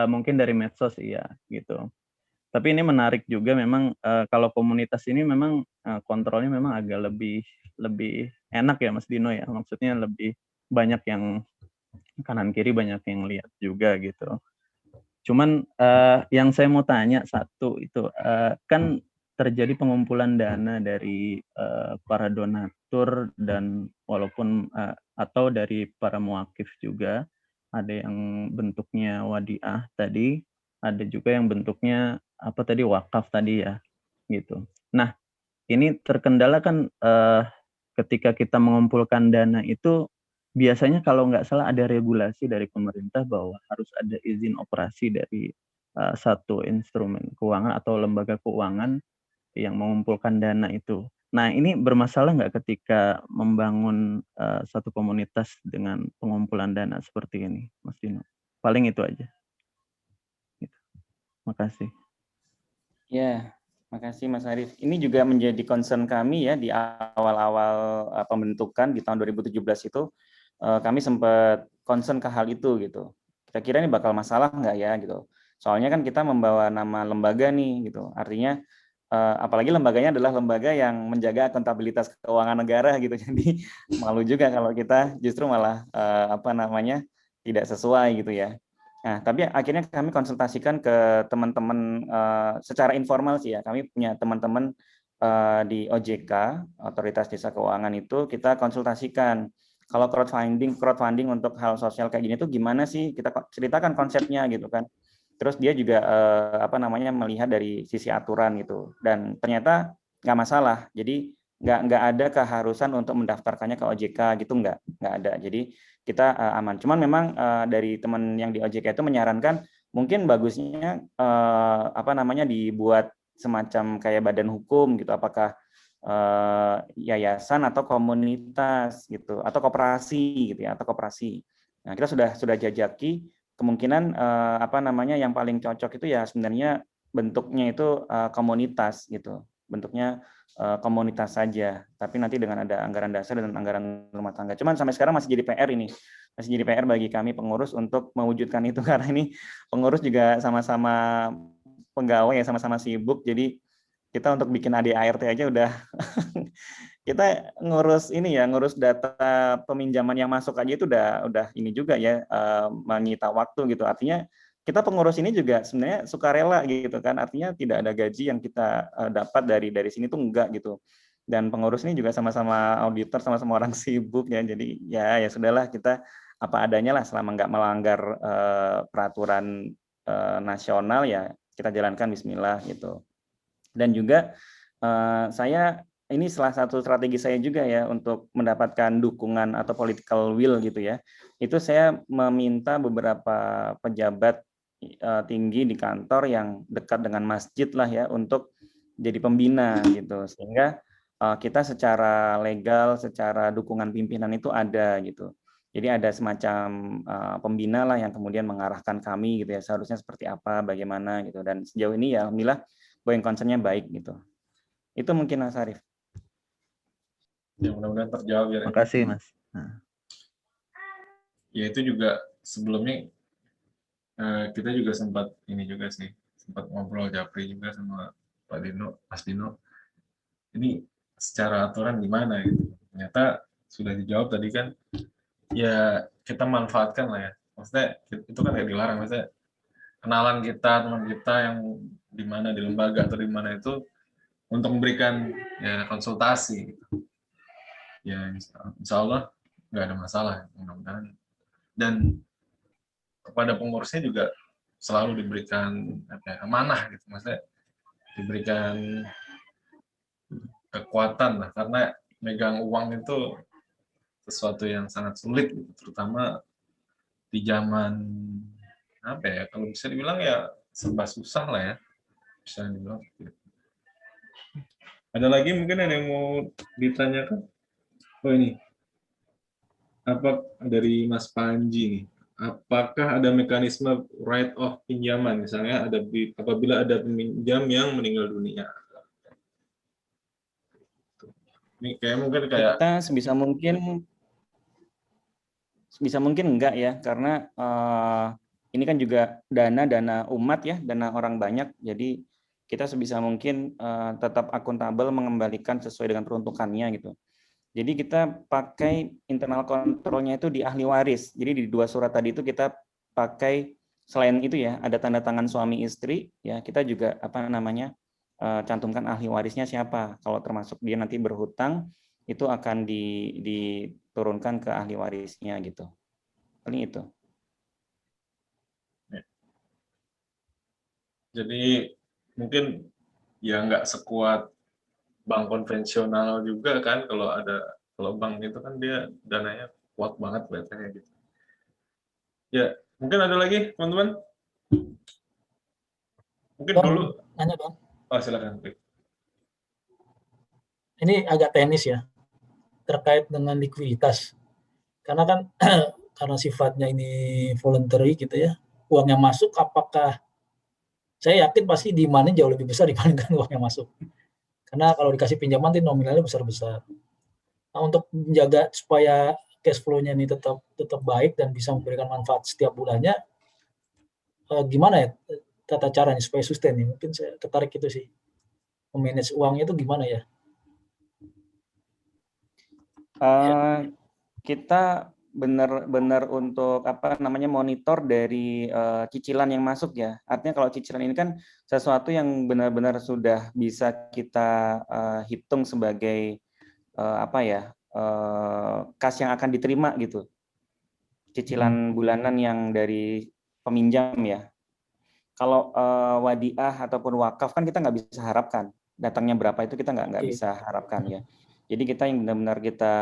S8: mungkin dari medsos iya gitu. Tapi ini menarik juga memang kalau komunitas ini memang kontrolnya memang agak lebih enak ya Mas Dino ya. Maksudnya lebih banyak yang kanan kiri, banyak yang lihat juga gitu. Cuman yang saya mau tanya satu itu kan terjadi pengumpulan dana dari para donatur dan walaupun atau dari para muakif juga, ada yang bentuknya wadiah tadi, ada juga yang bentuknya wakaf tadi ya. gitu. Nah, ini terkendala kan ketika kita mengumpulkan dana itu biasanya kalau nggak salah ada regulasi dari pemerintah bahwa harus ada izin operasi dari satu instrumen keuangan atau lembaga keuangan yang mengumpulkan dana itu. Nah, ini bermasalah nggak ketika membangun satu komunitas dengan pengumpulan dana seperti ini, Mas Dino? Paling itu aja. Gitu. Makasih.
S6: Ya, makasih Mas Arif. Ini juga menjadi concern kami ya di awal-awal pembentukan di tahun 2017 itu kami sempat concern ke hal itu gitu. Kira-kira ini bakal masalah nggak ya gitu. Soalnya kan kita membawa nama lembaga nih gitu. Artinya apalagi lembaganya adalah lembaga yang menjaga akuntabilitas keuangan negara gitu. Jadi malu juga kalau kita justru malah tidak sesuai gitu ya. Nah, tapi akhirnya kami konsultasikan ke teman-teman secara informal sih ya. Kami punya teman-teman di OJK, Otoritas Jasa Keuangan itu kita konsultasikan. Kalau crowdfunding untuk hal sosial kayak gini tuh gimana sih? Kita ceritakan konsepnya gitu kan. Terus dia juga melihat dari sisi aturan gitu. Dan ternyata nggak masalah. Jadi nggak ada keharusan untuk mendaftarkannya ke OJK gitu, nggak ada. Jadi kita aman. Cuman memang dari teman yang di OJK itu menyarankan mungkin bagusnya dibuat semacam kayak badan hukum gitu. Apakah yayasan atau komunitas gitu atau koperasi gitu ya, atau koperasi. Nah, kita sudah jajaki kemungkinan yang paling cocok itu ya sebenarnya bentuknya itu komunitas gitu. Bentuknya komunitas saja, tapi nanti dengan ada anggaran dasar dan anggaran rumah tangga. Cuman sampai sekarang masih jadi PR ini. Masih jadi PR bagi kami pengurus untuk mewujudkan itu karena ini pengurus juga sama-sama pegawai ya, sama-sama sibuk. Jadi kita untuk bikin ADART aja udah kita ngurus data peminjaman yang masuk aja itu udah ini juga ya menyita waktu gitu. Artinya kita pengurus ini juga sebenarnya sukarela gitu kan. Artinya tidak ada gaji yang kita dapat dari sini tuh enggak gitu. Dan pengurus ini juga sama-sama auditor, sama-sama orang sibuk ya. Jadi ya sudahlah, kita apa adanya lah selama nggak melanggar peraturan nasional ya kita jalankan bismillah gitu. Dan juga saya ini salah satu strategi saya juga ya untuk mendapatkan dukungan atau political will gitu ya. Itu saya meminta beberapa pejabat tinggi di kantor yang dekat dengan masjid lah ya untuk jadi pembina gitu. Sehingga kita secara legal, secara dukungan pimpinan itu ada gitu. Jadi ada semacam pembina lah yang kemudian mengarahkan kami gitu ya, seharusnya seperti apa, bagaimana gitu. Dan sejauh ini ya alhamdulillah going concern-nya baik gitu. Itu mungkin Mas Arif.
S5: Ya mudah-mudahan terjawab ya.
S8: Makasih Mas.
S5: Ya itu juga sebelumnya kita juga sempat ngobrol Japri juga sama Pak Dino, Mas Dino. Ini secara aturan gimana gitu. Ternyata sudah dijawab tadi kan. Ya kita manfaatkan lah ya. Maksudnya itu kan kayak dilarang, maksudnya kenalan kita, teman kita yang di mana di lembaga atau di mana itu untuk memberikan ya konsultasi gitu. Ya insya Allah nggak ada masalah mudah-mudahan. Dan kepada pengurusnya juga selalu diberikan amanah gitu, maksudnya diberikan kekuatan lah, karena megang uang itu sesuatu yang sangat sulit gitu, terutama di zaman kalau bisa dibilang ya serba susah lah ya, bisa dibilang gitu. Ada lagi mungkin yang mau ditanyakan? Oh ini apa dari Mas Panji nih, apakah ada mekanisme write off pinjaman, misalnya apabila ada peminjam yang meninggal dunia? Ini mungkin
S6: kita sebisa mungkin enggak ya, karena ini kan juga dana umat ya, dana orang banyak. Jadi kita sebisa mungkin tetap akuntabel, mengembalikan sesuai dengan peruntukannya gitu. Jadi kita pakai internal kontrolnya itu di ahli waris. Jadi di 2 surat tadi itu kita pakai, selain itu ya ada tanda tangan suami istri ya, kita juga cantumkan ahli warisnya siapa. Kalau termasuk dia nanti berhutang, itu akan diturunkan ke ahli warisnya gitu. Paling itu.
S5: Jadi mungkin ya nggak sekuat bank konvensional juga kan. Kalau bank itu kan dia dananya kuat banget kelihatannya gitu. Ya, mungkin ada lagi teman-teman? Mungkin
S2: Bang,
S5: dulu.
S2: nanya Bang.
S5: Oh, silakan.
S2: Ini agak teknis ya, terkait dengan likuiditas. Karena kan karena sifatnya ini voluntary gitu ya, uang yang masuk apakah saya yakin pasti demand-nya jauh lebih besar dibandingkan uang yang masuk. Karena kalau dikasih pinjaman itu nominalnya besar-besar. Nah, untuk menjaga supaya cash flow-nya ini tetap baik dan bisa memberikan manfaat setiap bulannya, gimana ya tata caranya supaya sustain nih? Mungkin saya tertarik itu sih. Memanage uangnya itu gimana ya?
S6: Kita benar-benar untuk monitor dari cicilan yang masuk ya. Artinya kalau cicilan ini kan sesuatu yang benar-benar sudah bisa kita hitung sebagai kas yang akan diterima gitu. Cicilan bulanan yang dari peminjam ya. Kalau wadiah ataupun wakaf kan kita nggak bisa harapkan. Datangnya berapa itu kita nggak bisa harapkan ya. Jadi kita yang benar-benar kita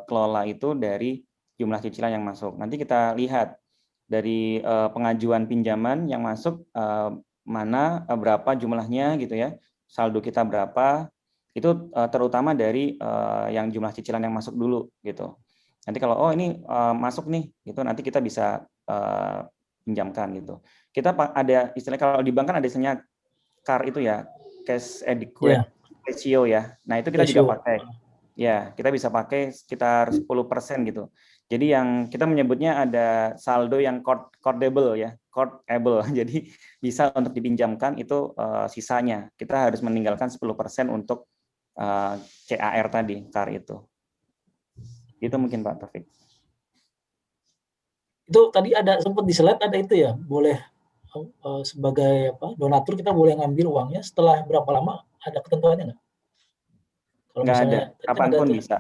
S6: kelola itu dari jumlah cicilan yang masuk. Nanti kita lihat dari pengajuan pinjaman yang masuk mana berapa jumlahnya gitu ya, saldo kita berapa, itu terutama dari yang jumlah cicilan yang masuk dulu gitu. Nanti kalau ini masuk nih, gitu nanti kita bisa pinjamkan gitu. Kita ada istilahnya kalau di bank kan ada istilahnya CAR itu ya, cash adequate ratio ya. Nah, itu kita juga pakai. Ya, kita bisa pakai sekitar 10% gitu. Jadi yang kita menyebutnya ada saldo yang cordable ya, cordable. Jadi bisa untuk dipinjamkan itu sisanya. Kita harus meninggalkan 10% untuk CAR tadi, CAR itu. Itu mungkin Pak Taufik.
S2: Itu tadi ada sempat di slide ada itu ya, boleh sebagai donatur kita boleh ngambil uangnya setelah berapa lama, ada ketentuannya nggak? Kalau
S6: nggak
S2: misalnya
S6: ada, kapanpun bisa.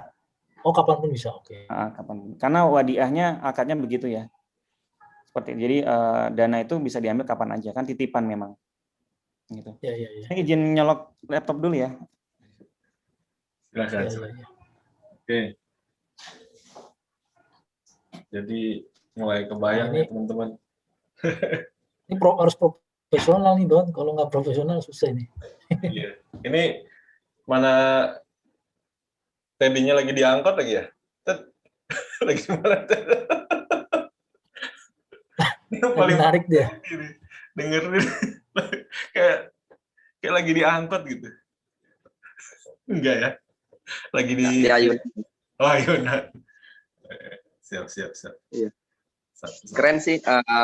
S2: Oh, kapanpun bisa, oke.
S6: Kapanpun. Karena wadiahnya akadnya begitu ya. Seperti jadi dana itu bisa diambil kapan aja, kan titipan memang. Gitu.
S2: Ya.
S6: Saya izin nyolok laptop dulu ya.
S5: Silakan. Oke. Jadi mulai kebayang ya teman-teman.
S2: Ini harus profesional nih Don, kalau nggak profesional susah ini.
S5: Iya. Ini mana Teddy-nya lagi diangkut lagi ya? Lagi mana? Paling
S2: menarik dia.
S5: Dengerin kayak lagi diangkut gitu. Enggak ya? Lagi di
S9: Ayun.
S5: Oh, Ayunan. Siap.
S9: Iya. Keren sih,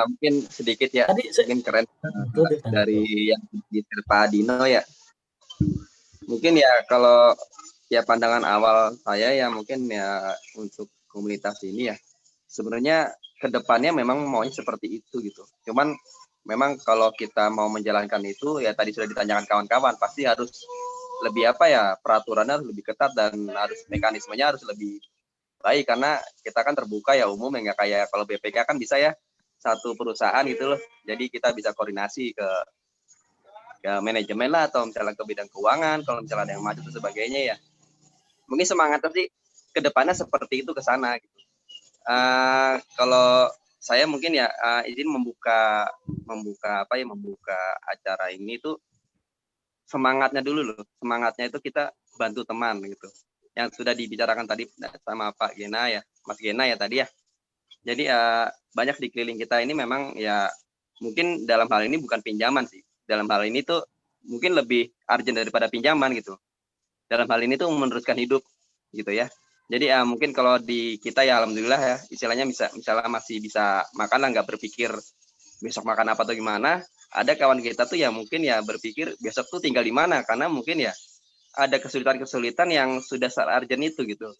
S9: mungkin sedikit ya, mungkin keren dari yang detail Pak Dino ya. Mungkin ya kalau ya pandangan awal saya ya mungkin ya untuk komunitas ini ya sebenarnya kedepannya memang maunya seperti itu gitu. Cuman memang kalau kita mau menjalankan itu ya tadi sudah ditanyakan kawan-kawan pasti harus lebih peraturannya harus lebih ketat dan harus mekanismenya harus lebih baik karena kita kan terbuka ya umum ya nggak kayak kalau BPK kan bisa ya satu perusahaan gitu loh. Jadi kita bisa koordinasi ke manajemen lah atau misalnya ke bidang keuangan kalau misalnya ada yang maju dan sebagainya ya. Mungkin semangatnya sih kedepannya seperti itu ke sana gitu. Kalau saya mungkin ya izin membuka acara ini tuh semangatnya dulu loh. Semangatnya itu kita bantu teman gitu. Yang sudah dibicarakan tadi sama Pak Gena ya, Mas Gena ya tadi ya. Jadi banyak di keliling kita ini memang ya mungkin dalam hal ini bukan pinjaman sih. Dalam hal ini tuh mungkin lebih urgent daripada pinjaman gitu. Dalam hal ini tuh meneruskan hidup gitu ya. Jadi mungkin kalau di kita ya alhamdulillah ya istilahnya misalnya masih bisa makan lah nggak berpikir besok makan apa atau gimana. Ada kawan kita tuh ya mungkin ya berpikir besok tuh tinggal di mana karena mungkin ya ada kesulitan-kesulitan yang sudah urgent itu gitu.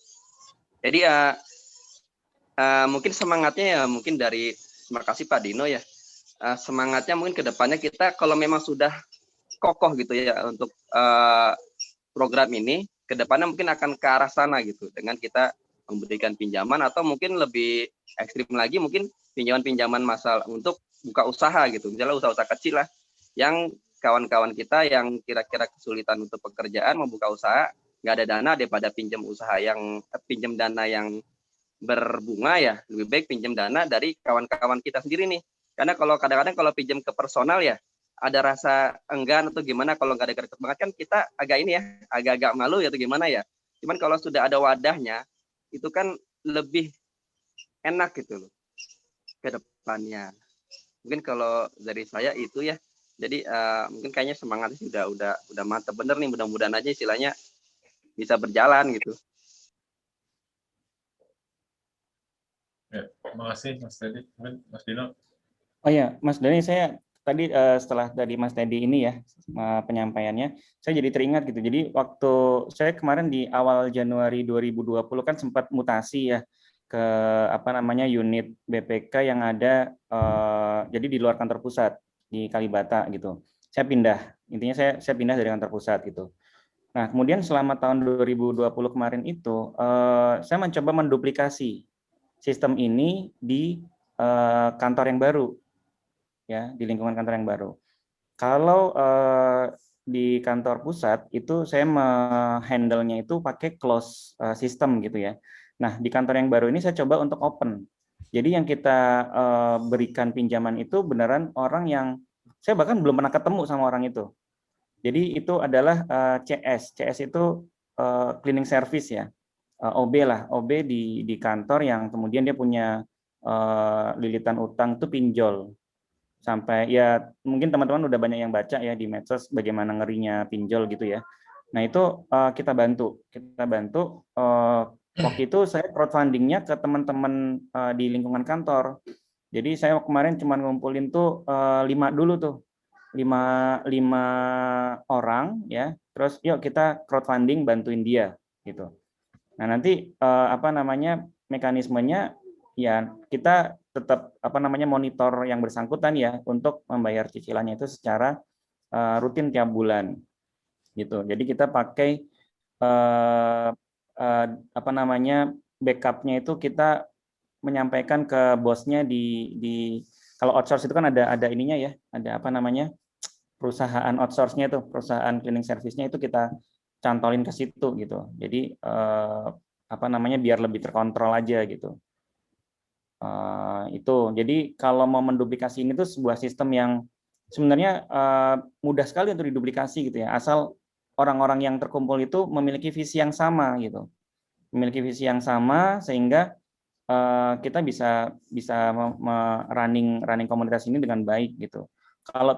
S9: Jadi mungkin semangatnya ya mungkin dari terima kasih Pak Dino ya. Semangatnya mungkin ke depannya kita kalau memang sudah kokoh gitu ya untuk program ini ke depannya mungkin akan ke arah sana gitu dengan kita memberikan pinjaman atau mungkin lebih ekstrim lagi mungkin pinjaman-pinjaman masalah untuk buka usaha gitu. Misalnya usaha-usaha kecil lah yang kawan-kawan kita yang kira-kira kesulitan untuk pekerjaan, membuka usaha, nggak ada dana daripada pinjam pinjam dana yang berbunga ya, lebih baik pinjam dana dari kawan-kawan kita sendiri nih. Karena kalau kadang-kadang kalau pinjam ke personal ya, ada rasa enggan atau gimana, kalau nggak ada deket banget kan kita agak ini ya, agak-agak malu ya atau gimana ya. Cuman kalau sudah ada wadahnya, itu kan lebih enak gitu loh ke depannya. Mungkin kalau dari saya itu ya. Jadi mungkin kayaknya semangatnya udah mantap bener nih, mudah-mudahan aja istilahnya bisa berjalan gitu.
S5: Ya, terima kasih Mas Teddy. Mas Dino.
S6: Oh ya, Mas Dani, saya tadi setelah dari Mas Teddy ini ya penyampaiannya, saya jadi teringat gitu. Jadi waktu saya kemarin di awal Januari 2020 kan sempat mutasi ya ke unit BPK yang ada jadi di luar kantor pusat di Kalibata gitu. Saya pindah, intinya saya pindah dari kantor pusat gitu. Nah, kemudian selama tahun 2020 kemarin itu saya mencoba menduplikasi sistem ini di kantor yang baru, ya, di lingkungan kantor yang baru. Kalau di kantor pusat itu saya menghandle-nya itu pakai close system gitu ya. Nah, di kantor yang baru ini saya coba untuk open. Jadi yang kita berikan pinjaman itu beneran orang yang saya bahkan belum pernah ketemu sama orang itu. Jadi itu adalah CS. CS itu cleaning service ya. OB lah, OB di kantor yang kemudian dia punya lilitan utang itu pinjol. Sampai ya mungkin teman-teman udah banyak yang baca ya di medsos bagaimana ngerinya pinjol gitu ya. Nah itu kita bantu waktu itu saya crowdfundingnya ke teman-teman di lingkungan kantor. Jadi saya kemarin cuma ngumpulin tuh 5 dulu tuh, 5 orang ya. Terus yuk kita crowdfunding bantuin dia gitu. Nah nanti mekanismenya ya kita tetap monitor yang bersangkutan ya untuk membayar cicilannya itu secara rutin tiap bulan gitu. Jadi kita pakai backupnya itu kita menyampaikan ke bosnya di kalau outsource itu kan ada ininya ya, ada perusahaan outsource-nya itu, perusahaan cleaning service-nya itu kita cantolin ke situ gitu. Jadi biar lebih terkontrol aja gitu. Itu jadi kalau mau menduplikasi ini tuh sebuah sistem yang sebenarnya mudah sekali untuk diduplikasi gitu ya, asal orang-orang yang terkumpul itu memiliki visi yang sama gitu, memiliki visi yang sama sehingga kita bisa running komunitas ini dengan baik gitu. Kalau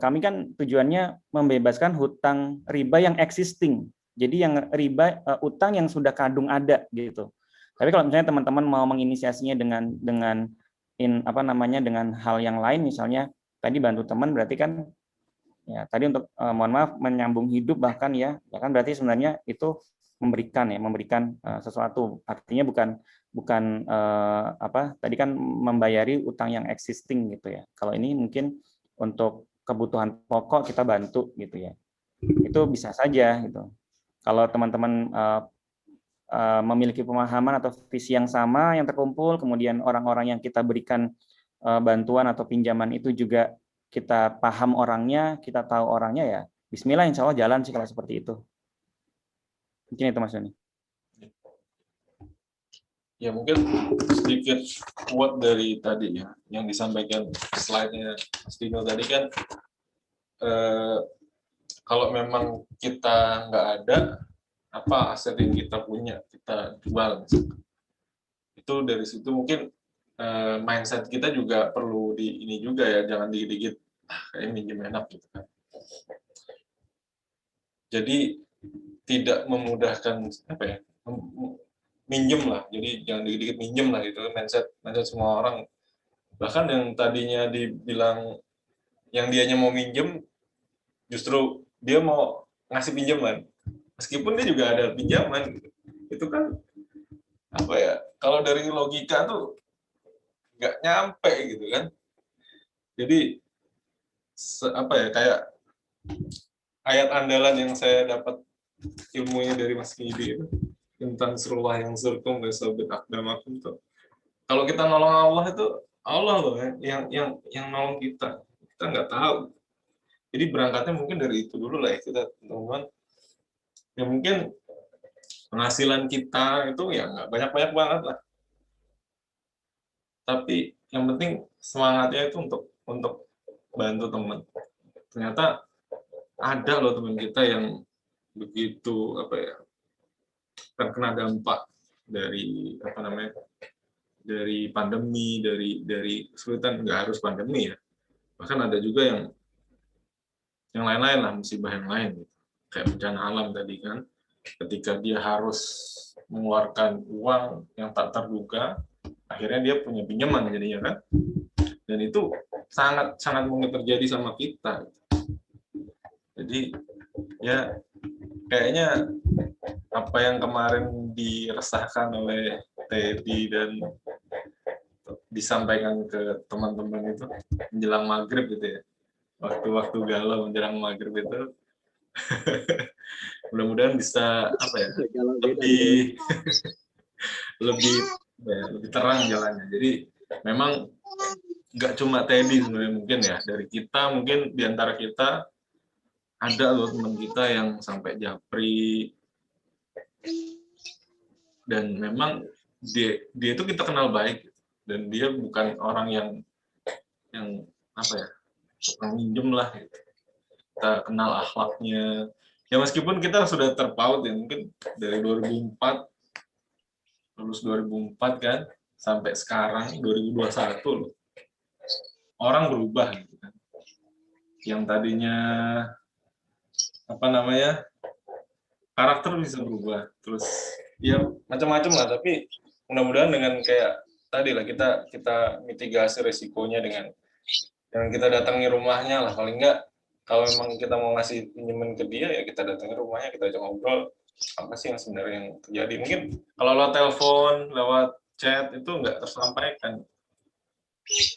S6: kami kan tujuannya membebaskan hutang riba yang existing, jadi yang riba utang yang sudah kadung ada gitu. Tapi kalau misalnya teman-teman mau menginisiasinya dengan hal yang lain, misalnya tadi bantu teman berarti kan ya tadi untuk mohon maaf menyambung hidup bahkan berarti sebenarnya itu memberikan sesuatu. Artinya bukan tadi kan membayari utang yang existing gitu ya. Kalau ini mungkin untuk kebutuhan pokok kita bantu gitu ya. Itu bisa saja gitu. Kalau teman-teman memiliki pemahaman atau visi yang sama yang terkumpul, kemudian orang-orang yang kita berikan bantuan atau pinjaman itu juga kita paham orangnya, kita tahu orangnya ya, bismillah insya Allah jalan sih kalau seperti itu. Mungkin itu Mas Doni.
S5: Ya mungkin sedikit quote dari tadi ya, yang disampaikan slide-nya Mas Dino tadi kan, kalau memang kita nggak ada, apa aset yang kita punya kita jual misalkan. Itu dari situ mungkin mindset kita juga perlu ini juga ya, jangan dikit-dikit kayak minjem enak gitu kan. Jadi tidak memudahkan minjem lah, jadi jangan dikit-dikit minjem lah gitu, mindset semua orang. Bahkan yang tadinya dibilang yang dianya mau minjem, justru dia mau ngasih pinjaman meskipun dia juga ada pinjaman gitu. Itu kan kalau dari logika tuh nggak nyampe gitu kan. Jadi kayak ayat andalan yang saya dapat ilmunya dari Mas Kidi itu tentang surullah yang surkum besobet akdamakum tuh. Kalau kita nolong Allah itu Allah loh yang nolong kita nggak tahu. Jadi berangkatnya mungkin dari itu dulu lah ya kita teman-teman. Ya mungkin penghasilan kita itu ya nggak banyak-banyak banget lah. Tapi yang penting semangatnya itu untuk bantu teman. Ternyata ada loh teman kita yang begitu apa ya, terkena dampak dari apa namanya, dari pandemi, dari kesulitan, nggak harus pandemi ya. Bahkan ada juga yang lain-lain lah, musibah yang lain gitu. Kayak bencana alam tadi kan, ketika dia harus mengeluarkan uang yang tak terduga, akhirnya dia punya pinjaman jadinya kan, dan itu sangat mungkin terjadi sama kita. Jadi ya kayaknya apa yang kemarin diresahkan oleh Teddy dan disampaikan ke teman-teman itu menjelang maghrib gitu ya, waktu-waktu galau menjelang maghrib itu mudah-mudahan bisa apa ya, lebih terang jalannya. Jadi memang nggak cuma Teddy sebenarnya, mungkin ya dari kita, mungkin diantara kita ada loh teman kita yang sampai japri, dan memang dia itu kita kenal baik, dan dia bukan orang yang apa ya, tukang minjem lah gitu. Kita kenal akhlaknya ya, meskipun kita sudah terpaut ya, mungkin dari 2004 lulus 2004 kan sampai sekarang 2021 loh, orang berubah gitu kan. Yang tadinya apa namanya, karakter bisa berubah, terus ya macam-macam lah. Tapi mudah-mudahan dengan kayak tadi lah, kita mitigasi resikonya dengan kita datangi rumahnya lah. Paling enggak kalau memang kita mau ngasih pinjaman ke dia ya kita datangi rumahnya, kita ajak ngobrol apa sih yang sebenarnya yang terjadi. Mungkin kalau lewat telepon, lewat chat itu nggak tersampaikan.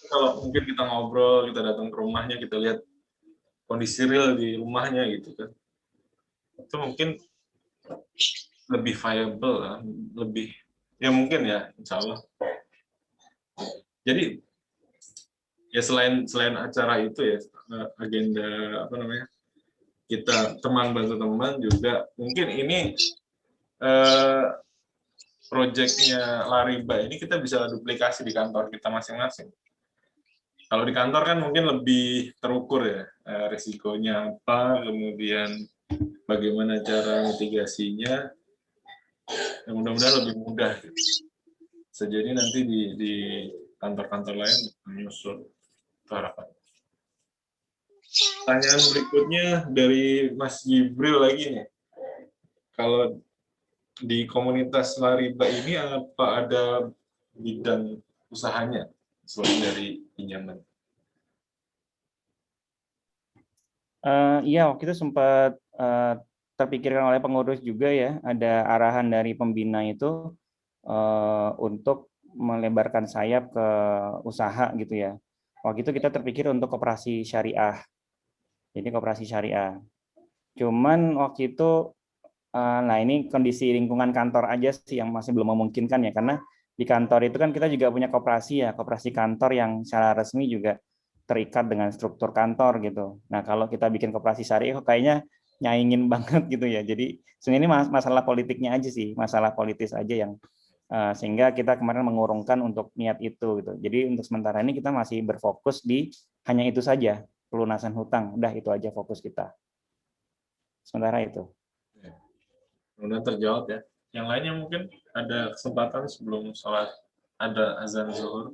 S5: Kalau mungkin kita ngobrol, kita datang ke rumahnya, kita lihat kondisi real di rumahnya gitu kan, itu mungkin lebih viable lah, lebih ya mungkin ya, insya Allah. Jadi ya selain acara itu ya, agenda apa namanya, kita teman bantu teman juga, mungkin ini proyeknya Lariba ini kita bisa duplikasi di kantor kita masing-masing. Kalau di kantor kan mungkin lebih terukur ya, risikonya apa, kemudian bagaimana cara mitigasinya, ya mudah-mudahan lebih mudah. Bisa jadi nanti di kantor-kantor lain menyusul, itu harapan. Pertanyaan berikutnya dari Mas Jibril lagi nih. Kalau di komunitas Lariba ini apa ada bidang usahanya selain dari pinjaman?
S6: Iya, waktu itu sempat terpikirkan oleh pengurus juga ya, ada arahan dari pembina itu untuk melebarkan sayap ke usaha gitu ya. Waktu itu kita terpikir untuk koperasi syariah. Jadi koperasi syariah. Cuman waktu itu, nah ini kondisi lingkungan kantor aja sih yang masih belum memungkinkan ya, karena di kantor itu kan kita juga punya koperasi ya, koperasi kantor yang secara resmi juga terikat dengan struktur kantor gitu. Nah kalau kita bikin koperasi syariah kayaknya nyaingin banget gitu ya. Jadi sebenarnya ini masalah politiknya aja sih, masalah politis aja yang sehingga kita kemarin mengurungkan untuk niat itu gitu. Jadi untuk sementara ini kita masih berfokus di hanya itu saja, pelunasan hutang. Udah itu aja fokus kita. Sementara itu.
S5: Mudah terjawab ya. Yang lainnya mungkin ada kesempatan sebelum sholat, ada azan zuhur.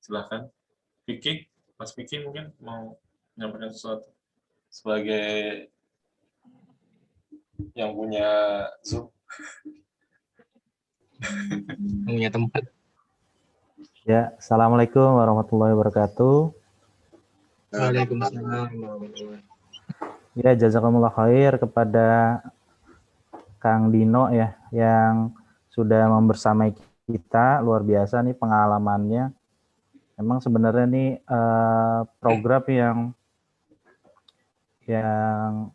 S5: Silakan. Vicky, Mas Vicky mungkin mau menyampaikan sesuatu sebagai yang punya Zoom.
S10: Punya tempat.
S1: Ya, assalamualaikum warahmatullahi wabarakatuh.
S10: Waalaikumsalam.
S1: Ya, jazakumullah khair kepada Kang Dino ya, yang sudah membersamai kita, luar biasa nih pengalamannya. Memang sebenarnya nih program yang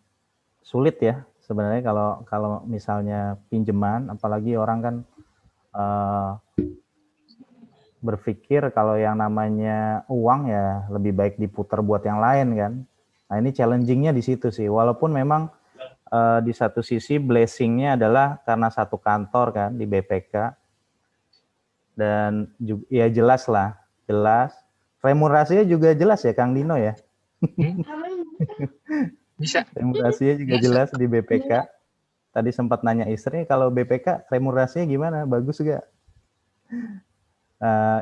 S1: sulit ya sebenarnya kalau misalnya pinjaman, apalagi orang kan
S11: berpikir kalau yang namanya uang ya lebih baik diputar buat yang lain kan. Nah ini challenging-nya di situ sih. Walaupun memang di satu sisi blessing-nya adalah karena satu kantor kan di BPK. Dan juga, ya jelas lah, jelas. Remunerasinya juga jelas ya Kang Dino ya.
S10: Bisa.
S11: Remunerasinya juga jelas di BPK. Tadi sempat nanya istri, kalau BPK remunerasinya gimana? Bagus gak?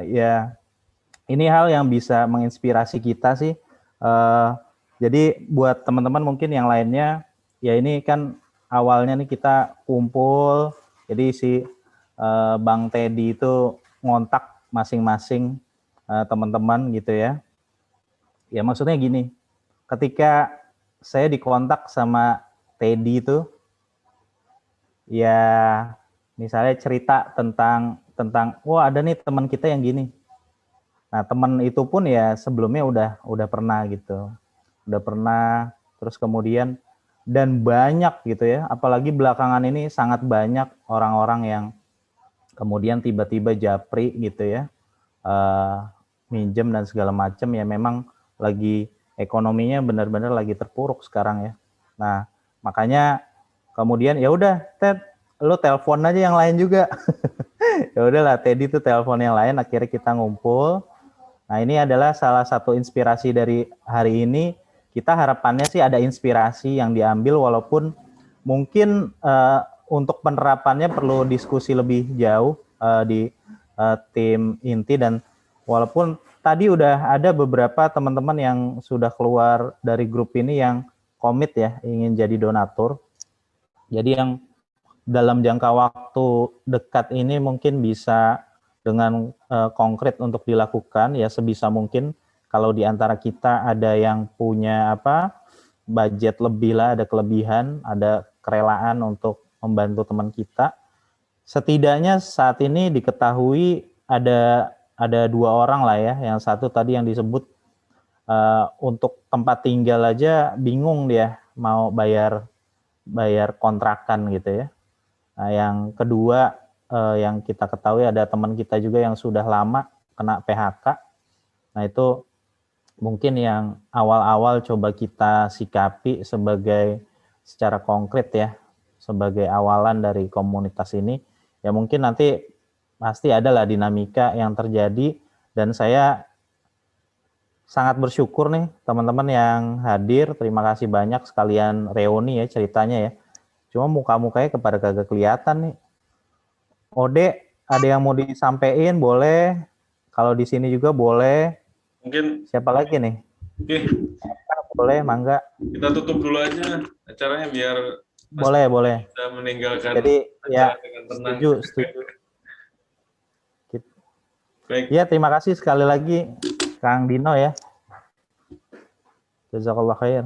S11: Ya, ini hal yang bisa menginspirasi kita sih. Jadi buat teman-teman mungkin yang lainnya, ya ini kan awalnya nih kita kumpul, jadi si Bang Teddy itu ngontak masing-masing teman-teman gitu ya. Ya maksudnya gini, ketika saya dikontak sama Teddy itu, ya misalnya cerita tentang wah ada nih teman kita yang gini. Nah teman itu pun ya sebelumnya udah pernah gitu, udah pernah, terus kemudian dan banyak gitu ya, apalagi belakangan ini sangat banyak orang-orang yang kemudian tiba-tiba japri gitu ya, minjem dan segala macam ya, memang lagi ekonominya benar-benar lagi terpuruk sekarang ya. Nah makanya kemudian ya udah Ted, lu telepon aja yang lain juga. Ya udahlah Teddy tuh telepon yang lain, akhirnya kita ngumpul. Nah ini adalah salah satu inspirasi dari hari ini. Kita harapannya sih ada inspirasi yang diambil, walaupun mungkin untuk penerapannya perlu diskusi lebih jauh di tim inti, dan walaupun tadi udah ada beberapa teman-teman yang sudah keluar dari grup ini yang komit ya ingin jadi donatur. Jadi yang dalam jangka waktu dekat ini mungkin bisa dengan konkret untuk dilakukan ya sebisa mungkin. Kalau di antara kita ada yang punya budget lebih lah, ada kelebihan, ada kerelaan untuk membantu teman kita. Setidaknya saat ini diketahui ada 2 orang lah ya. Yang satu tadi yang disebut untuk tempat tinggal aja bingung dia mau bayar kontrakan gitu ya. Nah, yang kedua yang kita ketahui ada teman kita juga yang sudah lama kena PHK. Nah itu mungkin yang awal-awal coba kita sikapi secara konkret ya, sebagai awalan dari komunitas ini. Ya mungkin nanti pasti adalah dinamika yang terjadi, dan saya sangat bersyukur nih teman-teman yang hadir. Terima kasih banyak, sekalian reuni ya ceritanya ya. Cuma muka-mukanya kepada kagak kelihatan nih. Ode, ada yang mau disampaikan boleh. Kalau di sini juga boleh.
S5: Mungkin
S11: siapa lagi nih?
S5: Oke.
S11: Boleh, mangga.
S5: Kita tutup dulu aja acaranya biar
S11: boleh.
S5: Bisa meninggalkan.
S11: Jadi ya
S5: dengan tenang.
S11: setuju.
S5: Baik.
S11: Ya, terima kasih sekali lagi Kang Dino ya. Jazakallah khair.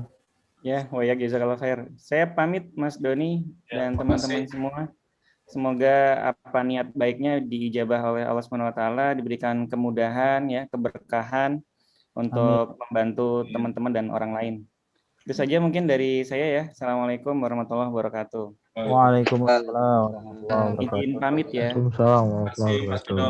S6: Ya, wayak jazakallah khair. Saya pamit Mas Doni dan teman-teman semua. Semoga apa niat baiknya diijabah oleh Allah SWT, diberikan kemudahan ya, keberkahan untuk membantu teman-teman dan orang lain. Itu saja mungkin dari saya ya. Assalamualaikum warahmatullahi wabarakatuh.
S11: Waalaikumsalam warahmatullahi wabarakatuh.
S6: Izin pamit ya.
S1: Waalaikumsalam warahmatullahi wabarakatuh.